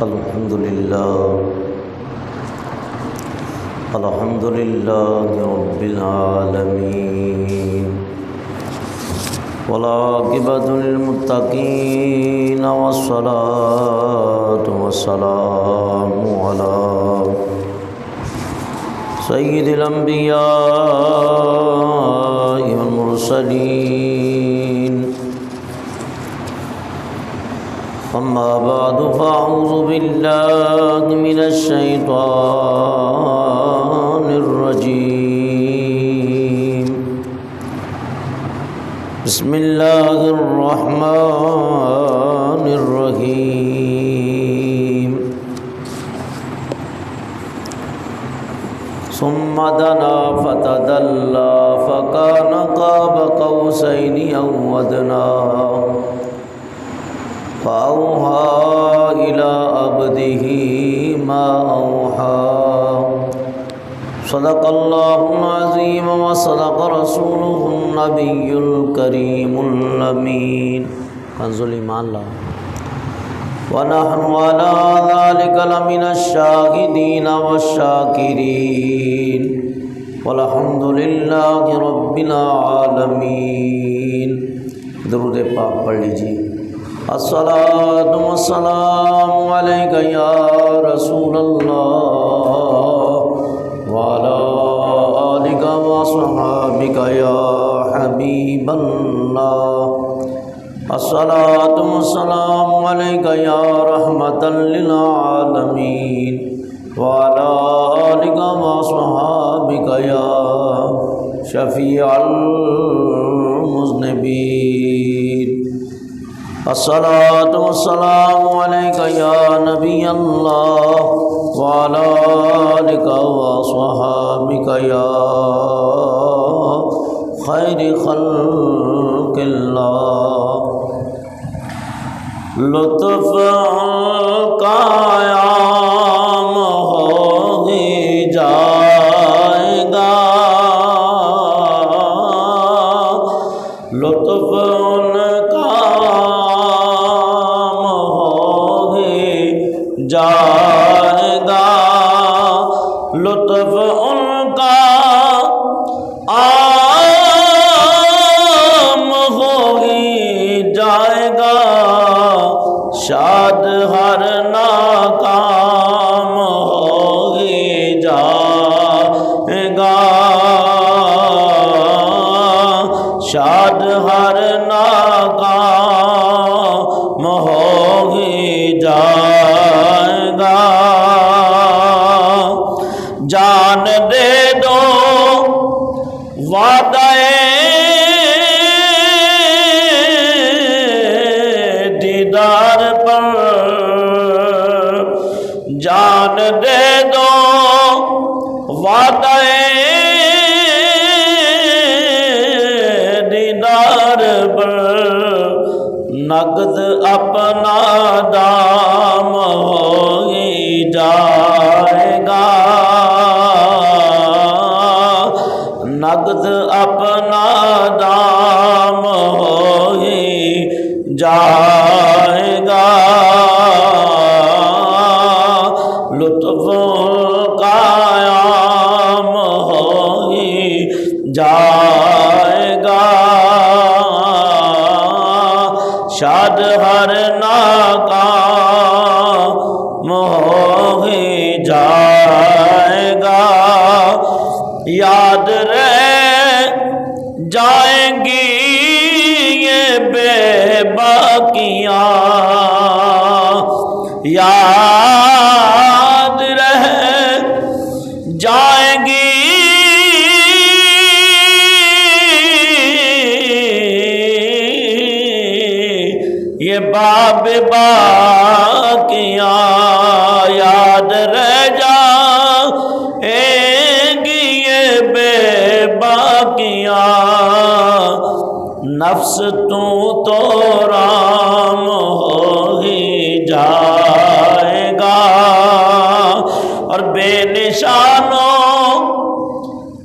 الحمد لله رب العالمين والعاقبة للمتقين والصلاة والسلام على سيد الأنبياء والمرسلين أما بعد فأعوذ بالله من الشيطان الرجيم بسم الله الرحمن الرحيم ثم دنا فتدلى فكان قاب قوسين أو أدنى فأوحى إلى عبده ما أوحى صدق الله العظيم وصدق رسوله النبي الكريم الأمين کنز الایمان لا ونحن على ذلك لمن الشاهدين والشاكرين والحمد لله رب العالمين درود پاک پڑھ لیجیے۔ الصلاة والسلام عليك يا رسول الله وعلى آلك وصحابك يا حبيب الله الصلاة والسلام عليك يا رحمة للعالمين وعلى آلك وصحابك يا شفيع المذنبين الصلاة والسلام عليك يا نبي الله وعلى آلك وصحابك يا خير خلق الله لطف قیام ہو ہی جائے گا لطف جائے گا لطف ان کا عام ہو ہی جائے گا شاد ہر ناکام ہو ہی جائے گا شاد ہر ناکام ہو ہی جائے گا جان دے دو وعدہ دیدار پر جان دے دو وعدہ دیدار پر نقد اپنا دام ہو ہی جائے گا نقد اپنا دام ہو ہی جائے گا لطف قیام ہو ہی جائے گا شاد ہر ناکام ہو ہی جائے گا یاد رہ جائیں گی یہ بے باکیاں یاد رہ جائیں گی یہ باب باکیاں یاد رہ جائیں گی یہ بے باکیاں نفس تو رام ہو ہی جائے گا اور بے نشانوں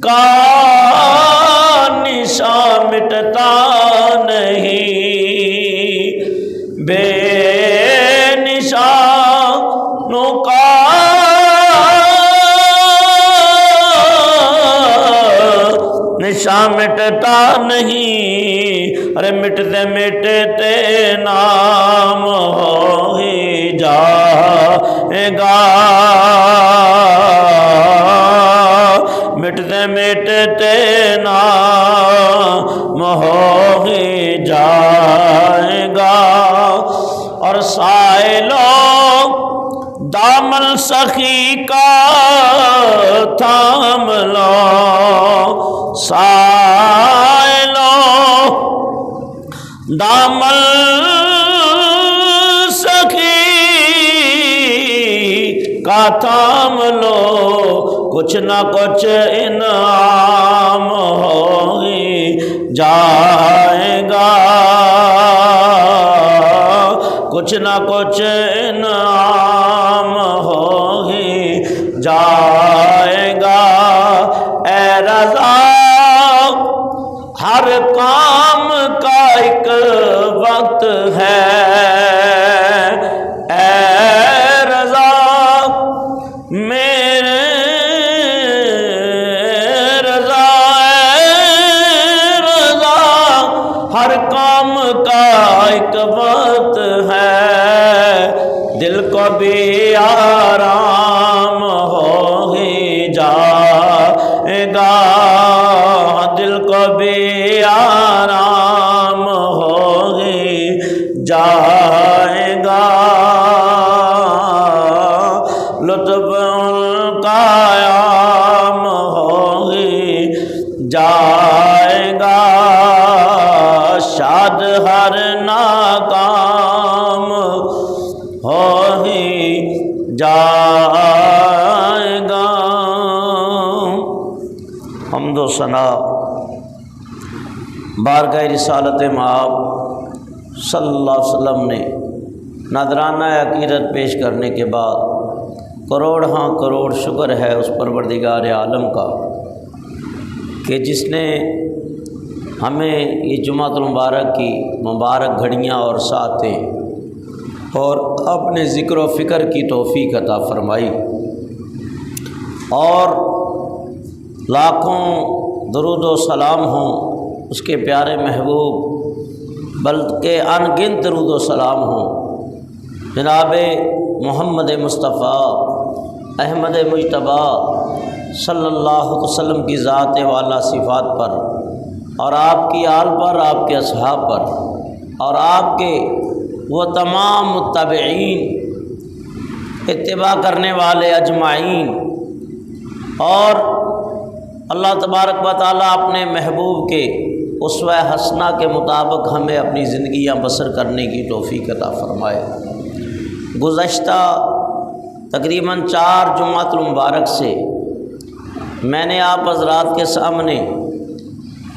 کا نشان مٹتا نہیں بے نشان نشان مٹتا نہیں، ارے مٹتے مٹتے نام ہو ہی جائے گا، مٹتے مٹتے نام ہو ہی جائے گا۔ اور سائلوں دامن سخی کا تھام لو، سائلوں دامن سخی کا تھام لو، کچھ نہ کچھ انعام ہو ہی جائے گا، کچھ نہ کچھ انعام ہو ہی جائے گا۔ اے رضا ہر کام کا ایک وقت ہے، اے رضا میرے رضا، اے رضا ہر کام کا ایک وقت ہے، دل کو بھی آرام ہو ہی جائے گا، دل کو بھی آرام ہو ہی جائے گا، لطف کا عام ہو ہی جائے گا، شاد ہر ناکام ہو ہی جائے گا۔ حمد و ثنا بارگاہ رسالت مآب صلی اللہ علیہ وسلم نے نذرانہ عقیدت پیش کرنے کے بعد کروڑ ہاں کروڑ شکر ہے اس پروردگار عالم کا کہ جس نے ہمیں یہ جمعۃ المبارک کی مبارک گھڑیاں اور ساعتیں اور اپنے ذکر و فکر کی توفیق عطا فرمائی، اور لاکھوں درود و سلام ہوں اس کے پیارے محبوب، بلکہ ان گنت درود و سلام ہوں جناب محمد مصطفیٰ احمد مجتبیٰ صلی اللہ علیہ وسلم کی ذات والا صفات پر، اور آپ کی آل پر، آپ کے اصحاب پر، اور آپ کے وہ تمام متبعین، اتباع کرنے والے اجمعین، اور اللہ تبارک و تعالیٰ اپنے محبوب کے اسوہ حسنہ کے مطابق ہمیں اپنی زندگیاں بسر کرنے کی توفیق عطا فرمائے۔ گزشتہ تقریباً 4 جمعۃ المبارک سے میں نے آپ حضرات کے سامنے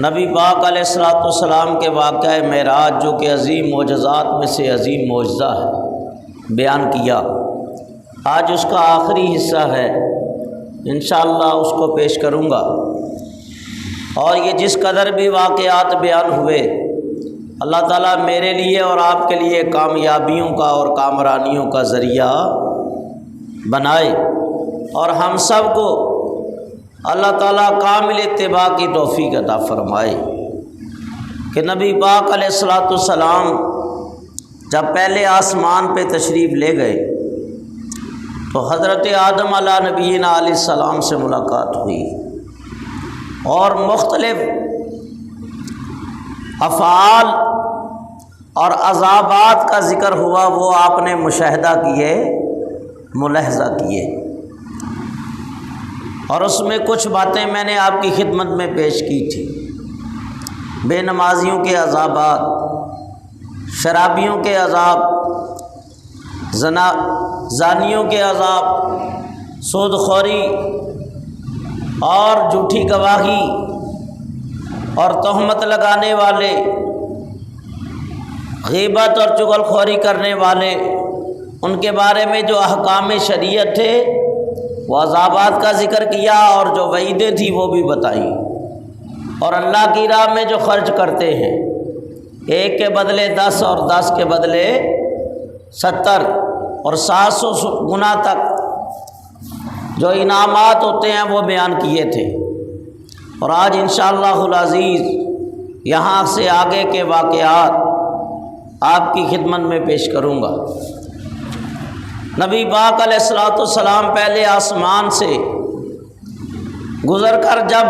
نبی پاک علیہ الصلوۃ والسلام کے واقعہ معراج، جو کہ عظیم معجزات میں سے عظیم معجزہ ہے، بیان کیا۔ آج اس کا آخری حصہ ہے، انشاءاللہ اس کو پیش کروں گا، اور یہ جس قدر بھی واقعات بیان ہوئے اللہ تعالیٰ میرے لیے اور آپ کے لیے کامیابیوں کا اور کامرانیوں کا ذریعہ بنائے، اور ہم سب کو اللہ تعالیٰ کامل اتباع کی توفیق عطا فرمائے۔ کہ نبی پاک علیہ الصلوۃ والسلام جب پہلے آسمان پہ تشریف لے گئے تو حضرت آدم علیہ نبینا علیہ السلام سے ملاقات ہوئی، اور مختلف افعال اور عذابات کا ذکر ہوا، وہ آپ نے مشاہدہ کیے، ملاحظہ کیے، اور اس میں کچھ باتیں میں نے آپ کی خدمت میں پیش کی تھی۔ بے نمازیوں کے عذابات، شرابیوں کے عذاب، زانیوں کے عذاب، سود خوری اور جھوٹی گواہی اور تہمت لگانے والے، غیبت اور چغل خوری کرنے والے، ان کے بارے میں جو احکام شریعت تھے وہ عذابات کا ذکر کیا، اور جو وعیدیں تھیں وہ بھی بتائیں، اور اللہ کی راہ میں جو خرچ کرتے ہیں 1 کے بدلے 10 اور 10 کے بدلے 70 اور 700 گنا تک جو انعامات ہوتے ہیں وہ بیان کیے تھے۔ اور آج انشاءاللہ العزیز یہاں سے آگے کے واقعات آپ کی خدمت میں پیش کروں گا۔ نبی پاک علیہ الصلوۃ والسلام پہلے آسمان سے گزر کر جب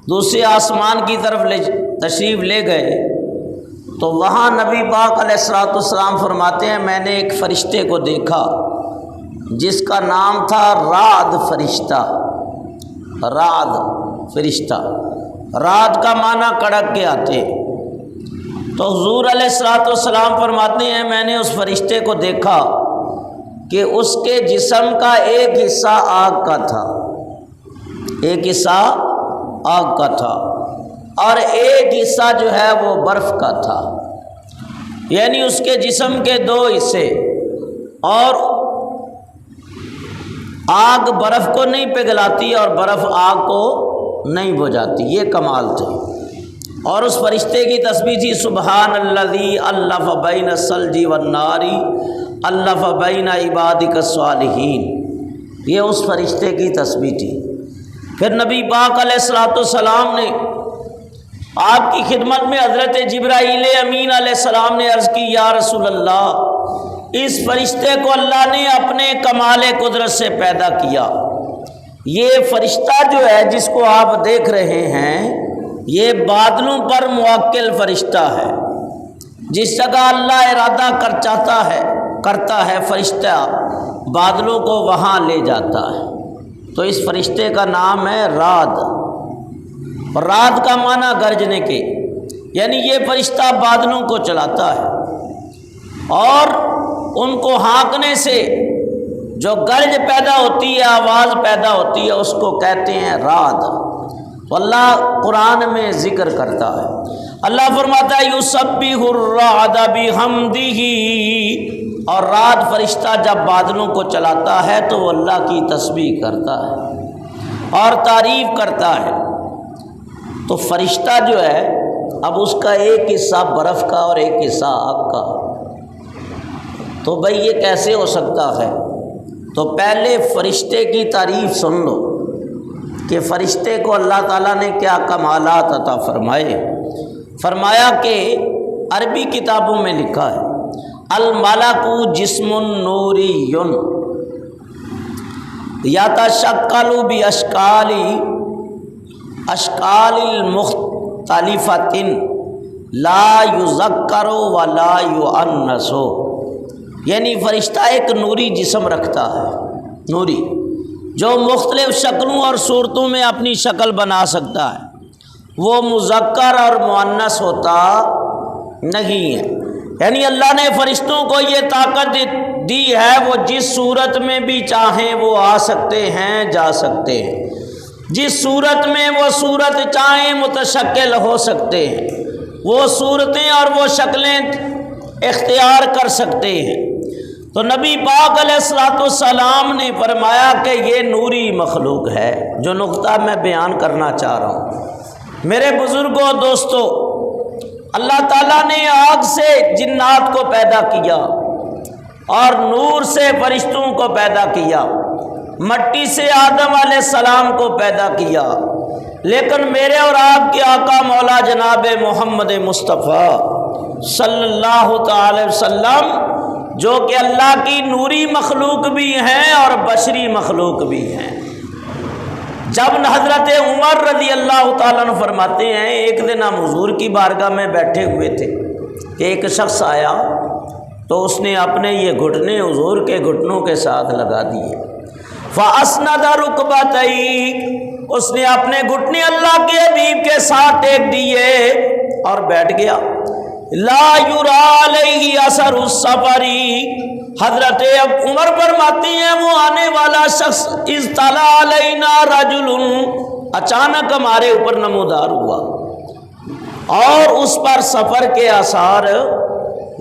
دوسرے آسمان کی طرف تشریف لے گئے تو وہاں نبی پاک علیہ الصلوۃ والسلام فرماتے ہیں میں نے ایک فرشتے کو دیکھا جس کا نام تھا رعد فرشتہ۔ رعد فرشتہ، رعد کا معنی کڑک کے آتے۔ تو حضور علیہ الصلوۃ والسلام فرماتے ہیں میں نے اس فرشتے کو دیکھا کہ اس کے جسم کا ایک حصہ آگ کا تھا، ایک حصہ آگ کا تھا اور ایک حصہ جو ہے وہ برف کا تھا، یعنی اس کے جسم کے دو حصے، اور آگ برف کو نہیں پگھلاتی اور برف آگ کو نہیں بجھاتی، یہ کمال تھے۔ اور اس فرشتے کی تسبیح تھی سبحان الذی الف بین الثلج والنار الف بین عبادک الصالحین، یہ اس فرشتے کی تسبیح تھی۔ پھر نبی پاک علیہ الصلوۃ والسلام نے آپ کی خدمت میں حضرت جبرائیل امین علیہ السلام نے عرض کی یا رسول اللہ، اس فرشتے کو اللہ نے اپنے کمال قدرت سے پیدا کیا۔ یہ فرشتہ جو ہے جس کو آپ دیکھ رہے ہیں یہ بادلوں پر موکل فرشتہ ہے، جس جگہ اللہ ارادہ کرتا ہے فرشتہ بادلوں کو وہاں لے جاتا ہے۔ تو اس فرشتے کا نام ہے رعد، اور رعد کا معنی گرجنے کے، یعنی یہ فرشتہ بادلوں کو چلاتا ہے اور ان کو ہانکنے سے جو گرج پیدا ہوتی ہے، آواز پیدا ہوتی ہے، اس کو کہتے ہیں رعد۔ تو اللہ قرآن میں ذکر کرتا ہے، اللہ فرماتا ہے یسبح الرعد بحمدہ، اور رعد فرشتہ جب بادلوں کو چلاتا ہے تو وہ اللہ کی تسبیح کرتا ہے اور تعریف کرتا ہے۔ تو فرشتہ جو ہے اب اس کا ایک حصہ برف کا اور ایک حصہ آگ کا، تو بھئی یہ کیسے ہو سکتا ہے؟ تو پہلے فرشتے کی تعریف سن لو کہ فرشتے کو اللہ تعالیٰ نے کیا کمالات عطا فرمائے۔ فرمایا کہ عربی کتابوں میں لکھا ہے الملک جسم نوری یتشکل باشکال المختلفۃ لا یذکر ولا یؤنث، یعنی فرشتہ ایک نوری جسم رکھتا ہے، نوری جو مختلف شکلوں اور صورتوں میں اپنی شکل بنا سکتا ہے، وہ مذکر اور مؤنث ہوتا نہیں ہے۔ یعنی اللہ نے فرشتوں کو یہ طاقت دی ہے وہ جس صورت میں بھی چاہیں وہ آ سکتے ہیں، جا سکتے ہیں، جس صورت میں وہ صورت چاہیں متشکل ہو سکتے ہیں، وہ صورتیں اور وہ شکلیں اختیار کر سکتے ہیں۔ تو نبی پاک علیہ الصلوۃ والسلام نے فرمایا کہ یہ نوری مخلوق ہے، جو نقطہ میں بیان کرنا چاہ رہا ہوں۔ میرے بزرگوں دوستو، اللہ تعالیٰ نے آگ سے جنات کو پیدا کیا اور نور سے فرشتوں کو پیدا کیا، مٹی سے آدم علیہ السلام کو پیدا کیا، لیکن میرے اور آپ کے آقا مولا جناب محمد مصطفیٰ صلی اللہ تعالی وسلم جو کہ اللہ کی نوری مخلوق بھی ہیں اور بشری مخلوق بھی ہیں، جب حضرت عمر رضی اللہ تعالیٰ عنہ فرماتے ہیں ایک دن ہم حضور کی بارگاہ میں بیٹھے ہوئے تھے کہ ایک شخص آیا تو اس نے اپنے یہ گھٹنے حضور کے گھٹنوں کے ساتھ لگا دیے، فَأَسْنَدَ رُكْبَتَيْهِ، اس نے اپنے گھٹنے اللہ کے حبیب کے ساتھ ٹیک دیے اور بیٹھ گیا۔ لا یرا علیہ اثر السفر، حضرت عمر فرماتے ہیں وہ آنے والا شخص اطلع علینا رجل، اچانک ہمارے اوپر نمودار ہوا اور اس پر سفر کے آثار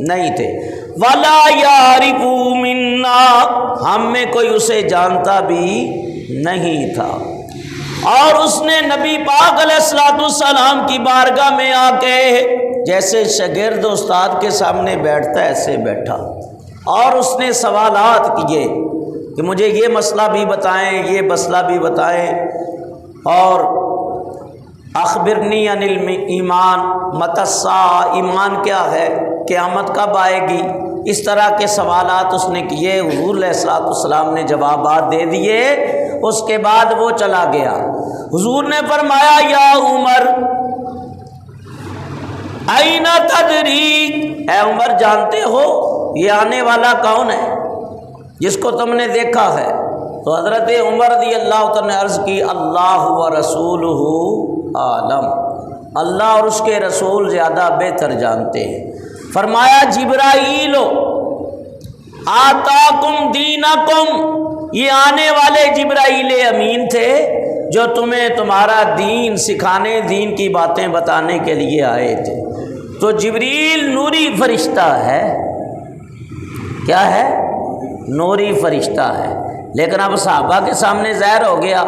نہیں تھے۔ ولا یعرف منا، ہم میں کوئی اسے جانتا بھی نہیں تھا، اور اس نے نبی پاک علیہ الصلوۃ والسلام کی بارگاہ میں آ کے جیسے شاگرد استاد کے سامنے بیٹھتا ہے ایسے بیٹھا اور اس نے سوالات کیے کہ مجھے یہ مسئلہ بھی بتائیں، یہ مسئلہ بھی بتائیں، اور اخبرنی عن الایمان متی الساعہ، ایمان کیا ہے، قیامت کب آئے گی، اس طرح کے سوالات اس نے کیے، حضور علیہ الصلوۃ والسلام نے جوابات دے دیے۔ اس کے بعد وہ چلا گیا۔ حضور نے فرمایا یا عمر این تدری، اے عمر جانتے ہو یہ آنے والا کون ہے جس کو تم نے دیکھا ہے؟ تو حضرت عمر رضی اللہ تعالیٰ نے عرض کی اللہ و رسولہ عالم، اللہ اور اس کے رسول زیادہ بہتر جانتے ہیں۔ فرمایا جبرائیل آتاکم دینکم، یہ آنے والے جبرائیل امین تھے جو تمہیں تمہارا دین سکھانے، دین کی باتیں بتانے کے لیے آئے تھے۔ تو جبریل نوری فرشتہ ہے، کیا ہے؟ نوری فرشتہ ہے، لیکن اب صحابہ کے سامنے ظاہر ہو گیا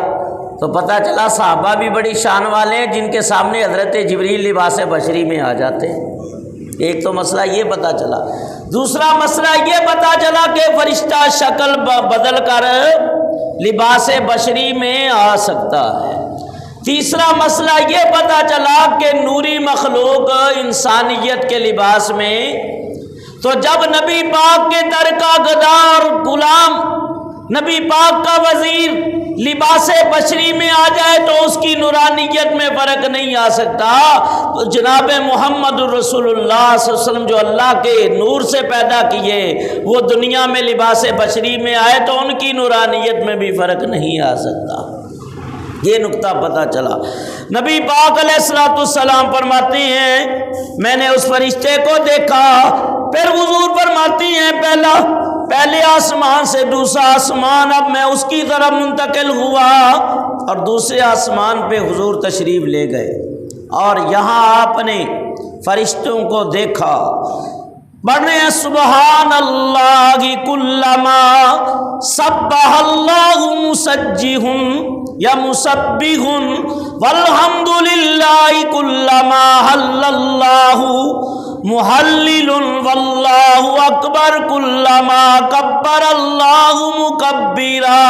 تو پتہ چلا صحابہ بھی بڑی شان والے ہیں جن کے سامنے حضرت جبریل لباس بشری میں آ جاتے ہیں۔ ایک تو مسئلہ یہ پتہ چلا، دوسرا مسئلہ یہ پتہ چلا کہ فرشتہ شکل بدل کر لباس بشری میں آ سکتا ہے۔ تیسرا مسئلہ یہ پتہ چلا کہ نوری مخلوق انسانیت کے لباس میں، تو جب نبی پاک کے در کا گدا اور غلام، نبی پاک کا وزیر لباس بشری میں آ جائے تو اس کی نورانیت میں فرق نہیں آ سکتا۔ تو جناب محمد رسول اللہ صلی اللہ علیہ وسلم جو اللہ کے نور سے پیدا کیے، وہ دنیا میں لباس بشری میں آئے تو ان کی نورانیت میں بھی فرق نہیں آ سکتا۔ یہ نقطہ پتہ چلا۔ نبی پاک علیہ الصلوۃ والسلام فرماتے ہیں میں نے اس فرشتے کو دیکھا، پھر حضور فرماتی ہیں پہلے آسمان سے دوسرا آسمان، اب میں اس کی طرف منتقل ہوا اور دوسرے آسمان پہ حضور تشریف لے گئے، اور یہاں آپ نے فرشتوں کو دیکھا بڑھنے سبحان اللہ کلما سبح اللہ مسجہ یا مسبح والحمد للہ کلما حل اللہ محلل واللہ اکبر کلما کبر اللہ مکبرا۔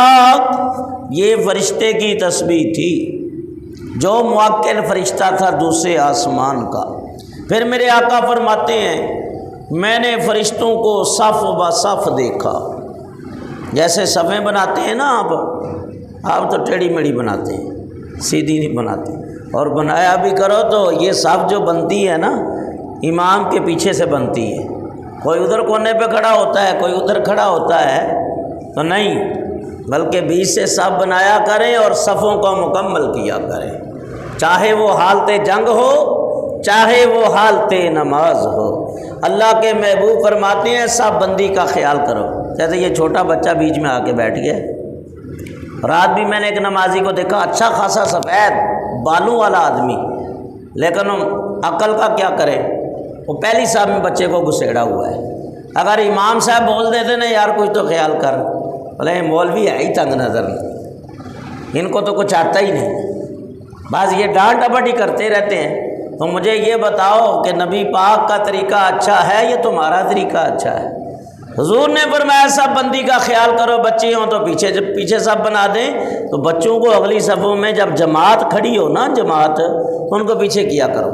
یہ فرشتے کی تسبیح تھی جو موکل فرشتہ تھا دوسرے آسمان کا۔ پھر میرے آقا فرماتے ہیں میں نے فرشتوں کو صف و صف دیکھا، جیسے صفیں بناتے ہیں نا آپ تو ٹیڑھی میڑھی بناتے ہیں، سیدھی نہیں بناتے، اور بنایا بھی کرو تو یہ صف جو بنتی ہے نا امام کے پیچھے سے بنتی ہے، کوئی ادھر کونے پہ کھڑا ہوتا ہے کوئی ادھر کھڑا ہوتا ہے، تو نہیں، بلکہ بیچ سے صف بنایا کریں اور صفوں کو مکمل کیا کریں، چاہے وہ حالت جنگ ہو چاہے وہ حالت نماز ہو۔ اللہ کے محبوب فرماتے ہیں صف بندی کا خیال کرو۔ جیسے یہ چھوٹا بچہ بیچ میں آ کے بیٹھ گیا، رات بھی میں نے ایک نمازی کو دیکھا، اچھا خاصا سفید بالوں والا آدمی، لیکن عقل کا کیا کرے، وہ پہلی صف میں بچے کو گھسیڑا ہوا ہے۔ اگر امام صاحب بول دیتے نا یار کچھ تو خیال کر، بولے مولوی ہے ہی تنگ نظر، ان کو تو کچھ آتا ہی نہیں، بعض یہ ڈانٹ ڈپٹ ہی کرتے رہتے ہیں۔ تو مجھے یہ بتاؤ کہ نبی پاک کا طریقہ اچھا ہے یا تمہارا طریقہ اچھا ہے؟ حضور نے فرمایا صف بندی کا خیال کرو، بچے ہوں تو پیچھے صف بنا دیں، تو بچوں کو اگلی صفوں میں جب جماعت کھڑی ہو نا جماعت، تو ان کو پیچھے کیا کرو،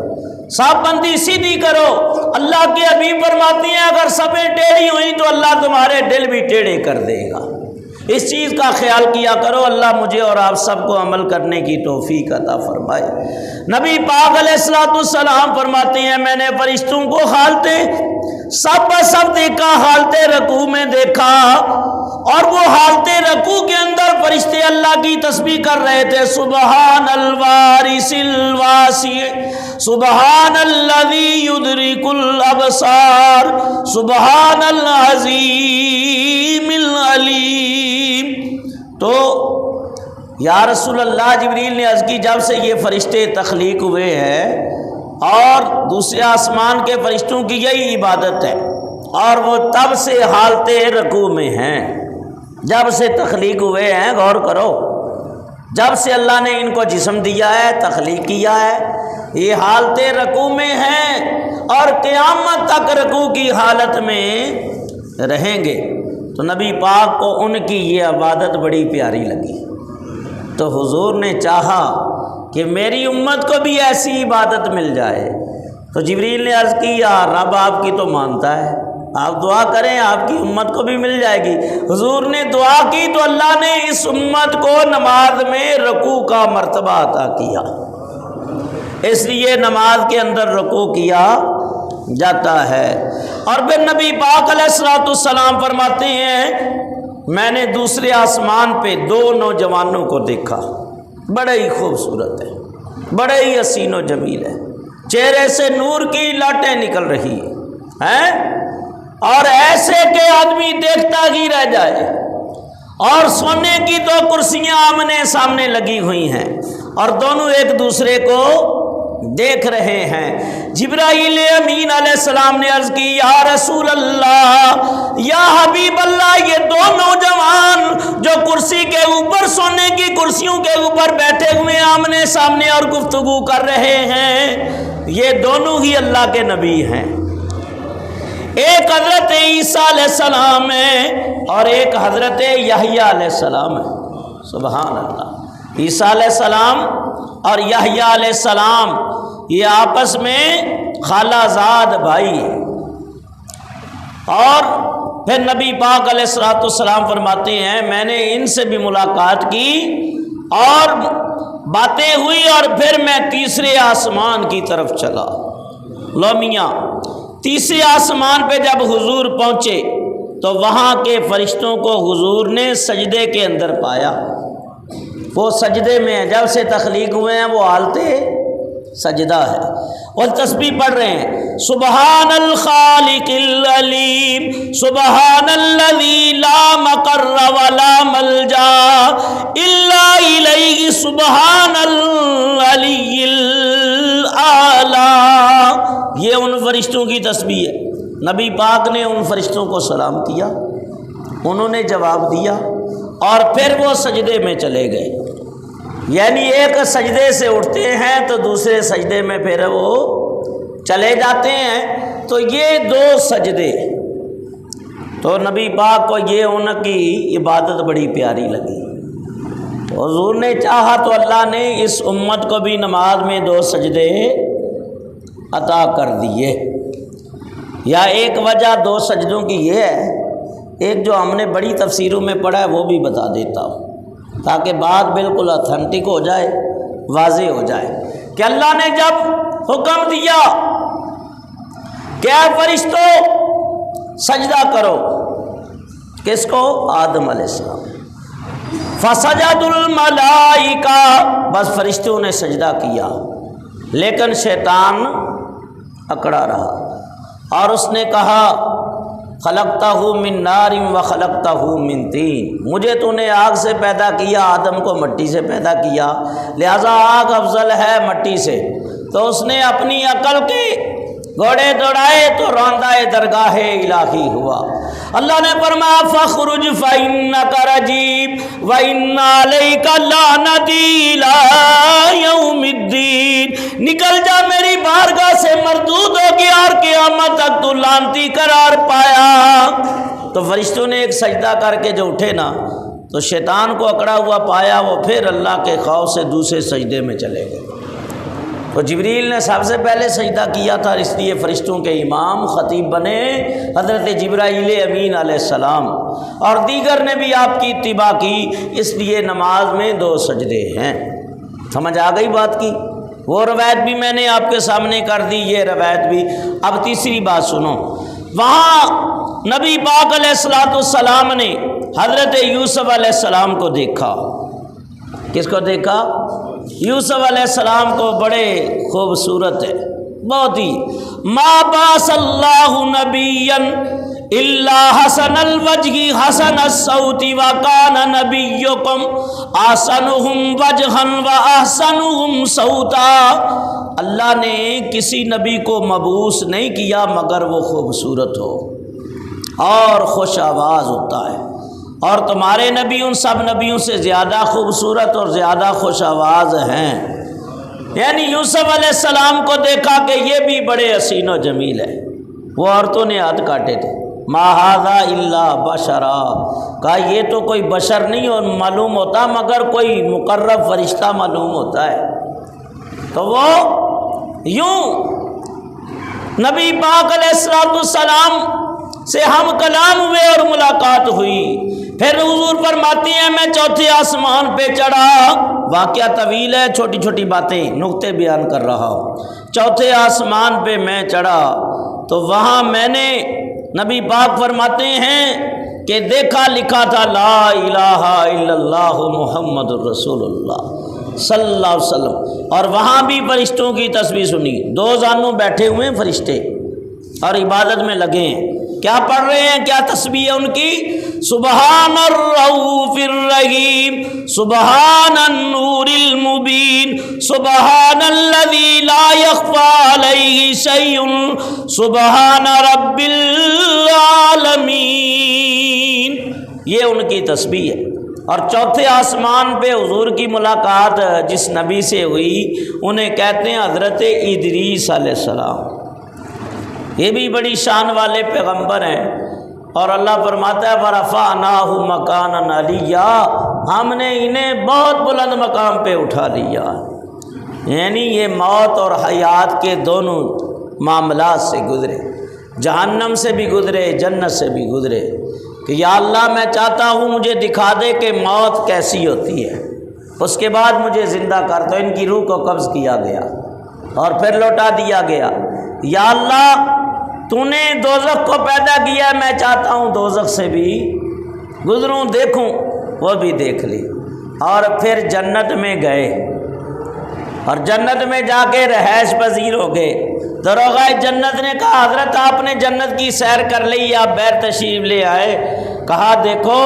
صف بندی سیدھی کرو۔ اللہ کے حبیب فرماتے ہیں اگر صفیں ٹیڑھی ہوئیں تو اللہ تمہارے دل بھی ٹیڑھے کر دے گا۔ اس چیز کا خیال کیا کرو، اللہ مجھے اور آپ سب کو عمل کرنے کی توفیق عطا فرمائے۔ نبی پاک علیہ الصلوۃ والسلام فرماتے ہیں میں نے فرشتوں کو حالت سب دیکھا، حالت رکوع میں دیکھا، اور وہ حالت رکوع کے اندر فرشتے اللہ کی تسبیح کر رہے تھے، سبحان الوارث الواسع، سبحان الذی یدرک الابصار، سبحان العظیم العلیم۔ تو یا رسول اللہ جبریل نے عرض کی جب سے یہ فرشتے تخلیق ہوئے ہیں اور دوسرے آسمان کے فرشتوں کی یہی عبادت ہے، اور وہ تب سے حالت رکوع میں ہیں، جب سے تخلیق ہوئے ہیں، غور کرو، جب سے اللہ نے ان کو جسم دیا ہے، تخلیق کیا ہے، یہ حالت رکوع میں ہیں اور قیامت تک رکوع کی حالت میں رہیں گے۔ تو نبی پاک کو ان کی یہ عبادت بڑی پیاری لگی، تو حضور نے چاہا کہ میری امت کو بھی ایسی عبادت مل جائے۔ تو جبریل نے عرض کی یا رب آپ کی تو مانتا ہے، آپ دعا کریں آپ کی امت کو بھی مل جائے گی۔ حضور نے دعا کی تو اللہ نے اس امت کو نماز میں رکوع کا مرتبہ عطا کیا، اس لیے نماز کے اندر رکوع کیا جاتا ہے۔ اور پھر نبی پاک علیہ الصلوۃ والسلام فرماتے ہیں میں نے دوسرے آسمان پہ دو نوجوانوں کو دیکھا، بڑے ہی خوبصورت ہے، بڑے ہی حسین و جمیل ہے، چہرے سے نور کی لاٹیں نکل رہی ہیں اور ایسے کہ آدمی دیکھتا ہی رہ جائے، اور سونے کی دو کرسیاں آمنے سامنے لگی ہوئی ہیں اور دونوں ایک دوسرے کو دیکھ رہے ہیں۔ جبرائیل امین علیہ السلام نے عرض کی یا رسول اللہ، یا حبیب اللہ، یہ دو نوجوان جو کرسی کے اوپر، سونے کی کرسیوں کے اوپر بیٹھے ہوئے آمنے سامنے اور گفتگو کر رہے ہیں، یہ دونوں ہی اللہ کے نبی ہیں۔ ایک حضرت عیسیٰ علیہ السلام ہے اور ایک حضرت یحییٰ علیہ السلام ہے۔ سبحان اللہ، عیسیٰ علیہ السلام اور یحییٰ علیہ السلام یہ آپس میں خالہ زاد بھائی ہیں۔ اور پھر نبی پاک علیہ الصلوۃ والسلام فرماتے ہیں میں نے ان سے بھی ملاقات کی اور باتیں ہوئی، اور پھر میں تیسرے آسمان کی طرف چلا۔ لو میاں، تیسرے آسمان پہ جب حضور پہنچے تو وہاں کے فرشتوں کو حضور نے سجدے کے اندر پایا، وہ سجدے میں ہیں، جب سے تخلیق ہوئے ہیں وہ حالت سجدہ ہے، اور تسبیح پڑھ رہے ہیں سبحان الخالق العلیم سبحان الذی لا مقر ولا ملجا الا الیہ سبحان العلی الاعلی۔ یہ ان فرشتوں کی تسبیح ہے۔ نبی پاک نے ان فرشتوں کو سلام کیا، انہوں نے جواب دیا اور پھر وہ سجدے میں چلے گئے، یعنی ایک سجدے سے اٹھتے ہیں تو دوسرے سجدے میں پھر وہ چلے جاتے ہیں۔ تو یہ دو سجدے، تو نبی پاک کو یہ ان کی عبادت بڑی پیاری لگی، تو حضور نے چاہا تو اللہ نے اس امت کو بھی نماز میں دو سجدے عطا کر دیے۔ یا ایک وجہ دو سجدوں کی یہ ہے، ایک جو ہم نے بڑی تفسیروں میں پڑھا ہے وہ بھی بتا دیتا ہوں تاکہ بات بالکل اتھینٹک ہو جائے، واضح ہو جائے کہ اللہ نے جب حکم دیا کہ اے فرشتوں سجدہ کرو، کس کو؟ آدم علیہ السلام، فسجد الملائکہ، بس فرشتوں نے سجدہ کیا، لیکن شیطان اکڑا رہا اور اس نے کہا خلقتہ من نار و خلقتہ من طین، مجھے تو نے آگ سے پیدا کیا، آدم کو مٹی سے پیدا کیا، لہذا آگ افضل ہے مٹی سے۔ تو اس نے اپنی عقل کے گھوڑے دوڑائے تو راندہ درگاہ الہی ہوا۔ اللہ نے فرمایا فخرج فإنک رجیم وإن علیک لعنتی الی یوم الدین، نکل جا میری بارگاہ سے مردود ہو گیا اور قیامت تک تو لعنتی قرار پایا۔ تو فرشتوں نے ایک سجدہ کر کے جو اٹھے نا تو شیطان کو اکڑا ہوا پایا، وہ پھر اللہ کے خوف سے دوسرے سجدے میں چلے گئے۔ تو جبریل نے سب سے پہلے سجدہ کیا تھا، اس لیے فرشتوں کے امام خطیب بنے حضرت جبرائیل امین علیہ السلام، اور دیگر نے بھی آپ کی اتباع کی، اس لیے نماز میں دو سجدے ہیں۔ سمجھ آ گئی بات کی؟ وہ روایت بھی میں نے آپ کے سامنے کر دی، یہ روایت بھی۔ اب تیسری بات سنو، وہاں نبی پاک علیہ الصلوۃ والسلام نے حضرت یوسف علیہ السلام کو دیکھا۔ کس کو دیکھا؟ یوسف علیہ السلام کو، بڑے خوبصورت ہے بہت ہی۔ ما بعث اللہ نبیا الا حسن الوجہ حسن الصوت وکان نبیکم احسنہم وجہا واحسنہم صوتا۔ اللہ نے کسی نبی کو مبعوث نہیں کیا مگر وہ خوبصورت ہو اور خوش آواز ہوتا ہے، اور تمہارے نبی ان سب نبیوں سے زیادہ خوبصورت اور زیادہ خوش آواز ہیں۔ یعنی یوسف علیہ السلام کو دیکھا کہ یہ بھی بڑے حسین و جمیل ہے۔ وہ عورتوں نے ہاتھ کاٹے تھے، ما ھذا الا بشرا، کہا یہ تو کوئی بشر نہیں اور معلوم ہوتا مگر کوئی مقرب فرشتہ معلوم ہوتا ہے۔ تو وہ یوں نبی پاک علیہ السلام سے ہم کلام ہوئے اور ملاقات ہوئی۔ پھر حضور فرماتی ہیں میں چوتھے آسمان پہ چڑھا، واقعہ طویل ہے، چھوٹی چھوٹی باتیں نقطے بیان کر رہا ہوں۔ چوتھے آسمان پہ میں چڑھا تو وہاں میں نے، نبی پاک فرماتے ہیں کہ دیکھا لکھا تھا لا الہ الا اللہ محمد الرسول اللہ صلی اللہ علیہ وسلم، اور وہاں بھی فرشتوں کی تسبیح سنی، دو زانوں بیٹھے ہوئے ہیں فرشتے اور عبادت میں لگے ہیں۔ کیا پڑھ رہے ہیں، کیا تسبیح ہے ان کی؟ سبحان الرؤوف الرحیم، سبحان النور المبین، سبحان الذی لا یخفی علیہ شیء، سبحان رب العالمین۔ یہ ان کی تسبیح ہے۔ اور چوتھے آسمان پہ حضور کی ملاقات جس نبی سے ہوئی انہیں کہتے ہیں حضرت ادریس علیہ السلام۔ یہ بھی بڑی شان والے پیغمبر ہیں، اور اللہ فرماتا ہے وَرَفَعْنَاهُ مَكَانًا عَلِيًّا، ہم نے انہیں بہت بلند مقام پہ اٹھا لیا۔ یعنی یہ موت اور حیات کے دونوں معاملات سے گزرے، جہنم سے بھی گزرے، جنت سے بھی گزرے، کہ یا اللہ میں چاہتا ہوں مجھے دکھا دے کہ موت کیسی ہوتی ہے، اس کے بعد مجھے زندہ کر دو۔ ان کی روح کو قبض کیا گیا اور پھر لوٹا دیا گیا۔ یا اللہ تو نے دوزخ کو پیدا کیا، میں چاہتا ہوں دوزخ سے بھی گزروں، دیکھوں، وہ بھی دیکھ لی۔ اور پھر جنت میں گئے اور جنت میں جا کے رہائش پذیر ہو گئے۔ دروغہ جنت نے کہا حضرت آپ نے جنت کی سیر کر لی، آپ بیر تشریف لے آئے۔ کہا دیکھو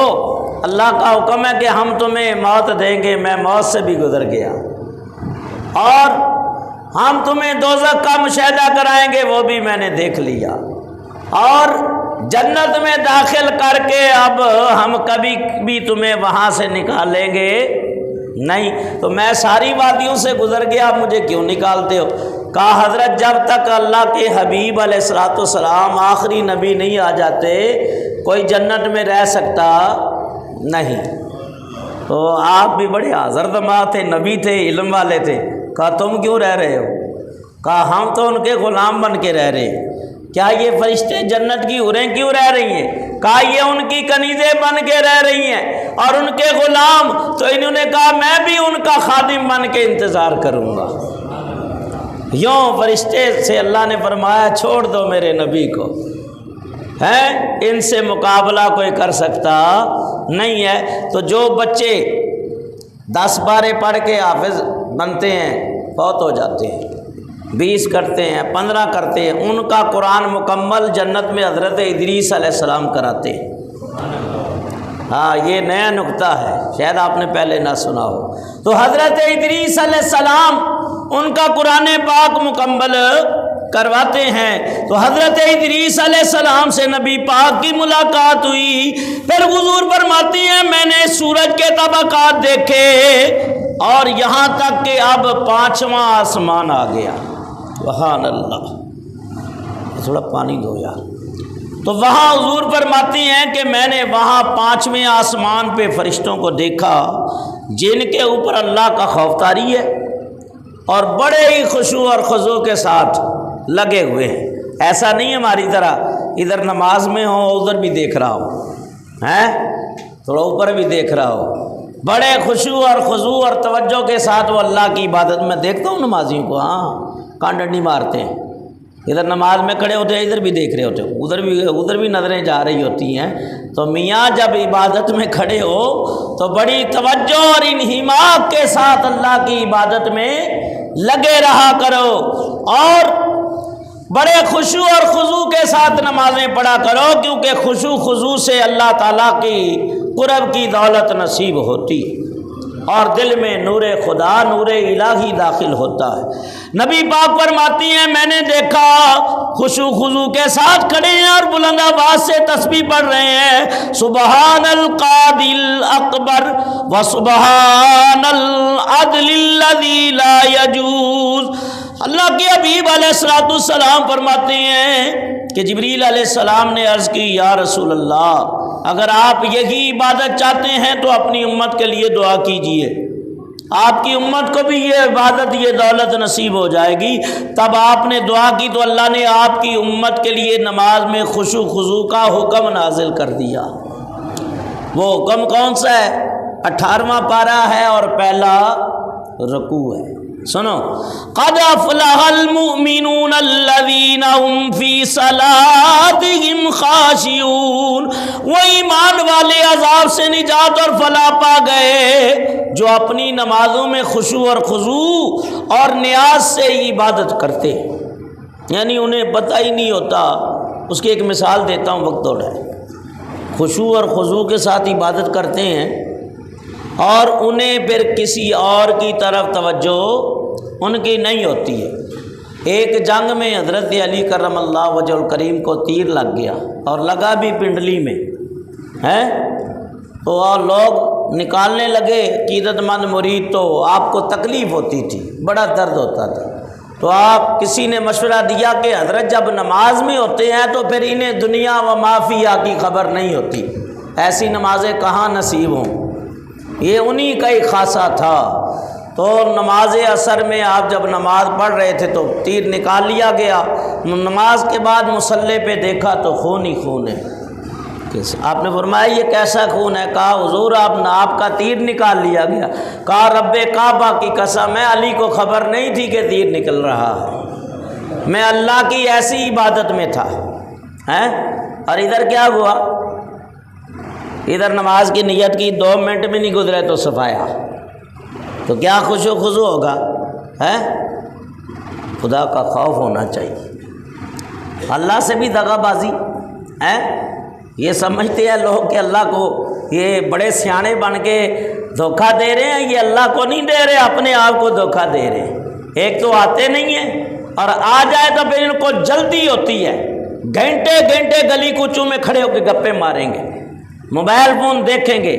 اللہ کا حکم ہے کہ ہم تمہیں موت دیں گے، میں موت سے بھی گزر گیا، اور ہم تمہیں دوزخ کا مشاہدہ کرائیں گے، وہ بھی میں نے دیکھ لیا، اور جنت میں داخل کر کے اب ہم کبھی بھی تمہیں وہاں سے نکالیں گے نہیں، تو میں ساری وادیوں سے گزر گیا، مجھے کیوں نکالتے ہو؟ کہا حضرت جب تک اللہ کے حبیب علیہ الصلوۃ والسلام آخری نبی نہیں آ جاتے کوئی جنت میں رہ سکتا نہیں۔ تو آپ بھی بڑے حاضر دماغ تھے، نبی تھے، علم والے تھے۔ کہا تم کیوں رہ رہے ہو؟ کہا ہم تو ان کے غلام بن کے رہ رہے ہیں۔ کیا یہ فرشتے جنت کی حوریں کیوں رہ رہی ہیں؟ کہا یہ ان کی کنیزیں بن کے رہ رہی ہیں اور ان کے غلام، تو انہوں نے کہا میں بھی ان کا خادم بن کے انتظار کروں گا۔ یوں فرشتے سے اللہ نے فرمایا چھوڑ دو میرے نبی کو، ہیں ان سے مقابلہ کوئی کر سکتا نہیں ہے۔ تو جو بچے 10 پارے پڑھ کے حافظ بنتے ہیں فوت ہو جاتے ہیں، 20 کرتے ہیں، 15 کرتے ہیں، ان کا قرآن مکمل جنت میں حضرت ادریس علیہ السلام کراتے ہیں۔ ہاں یہ نیا نکتہ ہے، شاید آپ نے پہلے نہ سنا ہو۔ تو حضرت ادریس علیہ السلام ان کا قرآن پاک مکمل کرواتے ہیں۔ تو حضرت ادریس علیہ السلام سے نبی پاک کی ملاقات ہوئی۔ پھر حضور فرماتی ہیں میں نے سورج کے طبقات دیکھے اور یہاں تک کہ اب 5واں آسمان آ گیا۔ سبحان اللہ، تھوڑا پانی دو یار۔ تو وہاں حضور فرماتی ہیں کہ میں نے وہاں 5ویں آسمان پہ فرشتوں کو دیکھا جن کے اوپر اللہ کا خوف طاری ہے اور بڑے ہی خشوع اور خضوع کے ساتھ لگے ہوئے ہیں۔ ایسا نہیں ہماری طرح ادھر نماز میں ہو ادھر بھی دیکھ رہا ہو، ہیں تھوڑا اوپر بھی دیکھ رہا ہو، بڑے خشوع اور خضوع اور توجہ کے ساتھ وہ اللہ کی عبادت میں دیکھتا ہوں نمازیوں کو، ہاں کانڈنڈی مارتے ہیں، ادھر نماز میں کھڑے ہوتے ہیں ادھر بھی دیکھ رہے ہوتے ہیں، ادھر بھی نظریں جا رہی ہوتی ہیں۔ تو میاں جب عبادت میں کھڑے ہو تو بڑی توجہ اور انہماک کے ساتھ اللہ کی عبادت میں لگے رہا کرو اور بڑے خشوع اور خضوع کے ساتھ نمازیں پڑھا کرو، کیونکہ خشوع خضوع سے اللہ تعالیٰ کی قرب کی دولت نصیب ہوتی اور دل میں نور خدا نور الہی داخل ہوتا ہے۔ نبی پاک فرماتی ہیں میں نے دیکھا خشوع خضوع کے ساتھ کھڑے ہیں اور بلند آواز سے تسبیح پڑھ رہے ہیں، سبحان القاضی الاکبر و سبحان العدل الذی لا یجوز۔ اللہ کے حبیب علیہ السلام فرماتے ہیں کہ جبریل علیہ السلام نے عرض کی یا رسول اللہ اگر آپ یہی عبادت چاہتے ہیں تو اپنی امت کے لیے دعا کیجئے آپ کی امت کو بھی یہ عبادت یہ دولت نصیب ہو جائے گی۔ تب آپ نے دعا کی تو اللہ نے آپ کی امت کے لیے نماز میں خشوع خضوع کا حکم نازل کر دیا۔ وہ حکم کون سا ہے؟ 18واں پارہ ہے اور پہلا رکوع ہے۔ سنو، قد افلح المؤمنون الذین هم فی صلاتهم خاشعون، وہ ایمان والے عذاب سے نجات اور فلاح پا گئے جو اپنی نمازوں میں خشوع اور خضوع اور نیاز سے عبادت کرتے، یعنی انہیں پتہ ہی نہیں ہوتا۔ اس کی ایک مثال دیتا ہوں، وقت ہو رہا ہے۔ خشوع اور خضوع کے ساتھ عبادت کرتے ہیں اور انہیں پھر کسی اور کی طرف توجہ ان کی نہیں ہوتی ہے۔ ایک جنگ میں حضرت علی کرم اللہ وجہ الکریم کو تیر لگ گیا اور لگا بھی پنڈلی میں ہے، تو اور لوگ نکالنے لگے عقیدت مند مرید، تو آپ کو تکلیف ہوتی تھی، بڑا درد ہوتا تھا۔ تو آپ کسی نے مشورہ دیا کہ حضرت جب نماز میں ہوتے ہیں تو پھر انہیں دنیا و معافیہ کی خبر نہیں ہوتی، ایسی نمازیں کہاں نصیب ہوں۔ یہ انہی کا ہی خاصہ تھا۔ تو نماز عصر میں آپ جب نماز پڑھ رہے تھے تو تیر نکال لیا گیا، نماز کے بعد مصلی پہ دیکھا تو خون ہی خون ہے۔ آپ نے فرمایا یہ کیسا خون ہے؟ کہا حضور آپ کا تیر نکال لیا گیا۔ کہا رب کعبہ کی قسم ہے، علی کو خبر نہیں تھی کہ تیر نکل رہا ہے، میں اللہ کی ایسی عبادت میں تھا۔ اور ادھر کیا ہوا؟ ادھر نماز کی نیت کی، 2 منٹ بھی نہیں گزرے تو صفایا، تو کیا خشوع خضوع ہوگا؟ خدا کا خوف ہونا چاہیے۔ اللہ سے بھی دغا بازی ہے، یہ سمجھتے ہیں لوگ کہ اللہ کو یہ بڑے سیانے بن کے دھوکہ دے رہے ہیں، یہ اللہ کو نہیں دے رہے، اپنے آپ کو دھوکہ دے رہے ہیں۔ ایک تو آتے نہیں ہیں اور آ جائے تو پھر ان کو جلدی ہوتی ہے، گھنٹے گھنٹے گلی کوچوں میں کھڑے ہو کے گپے ماریں گے، موبائل فون دیکھیں گے۔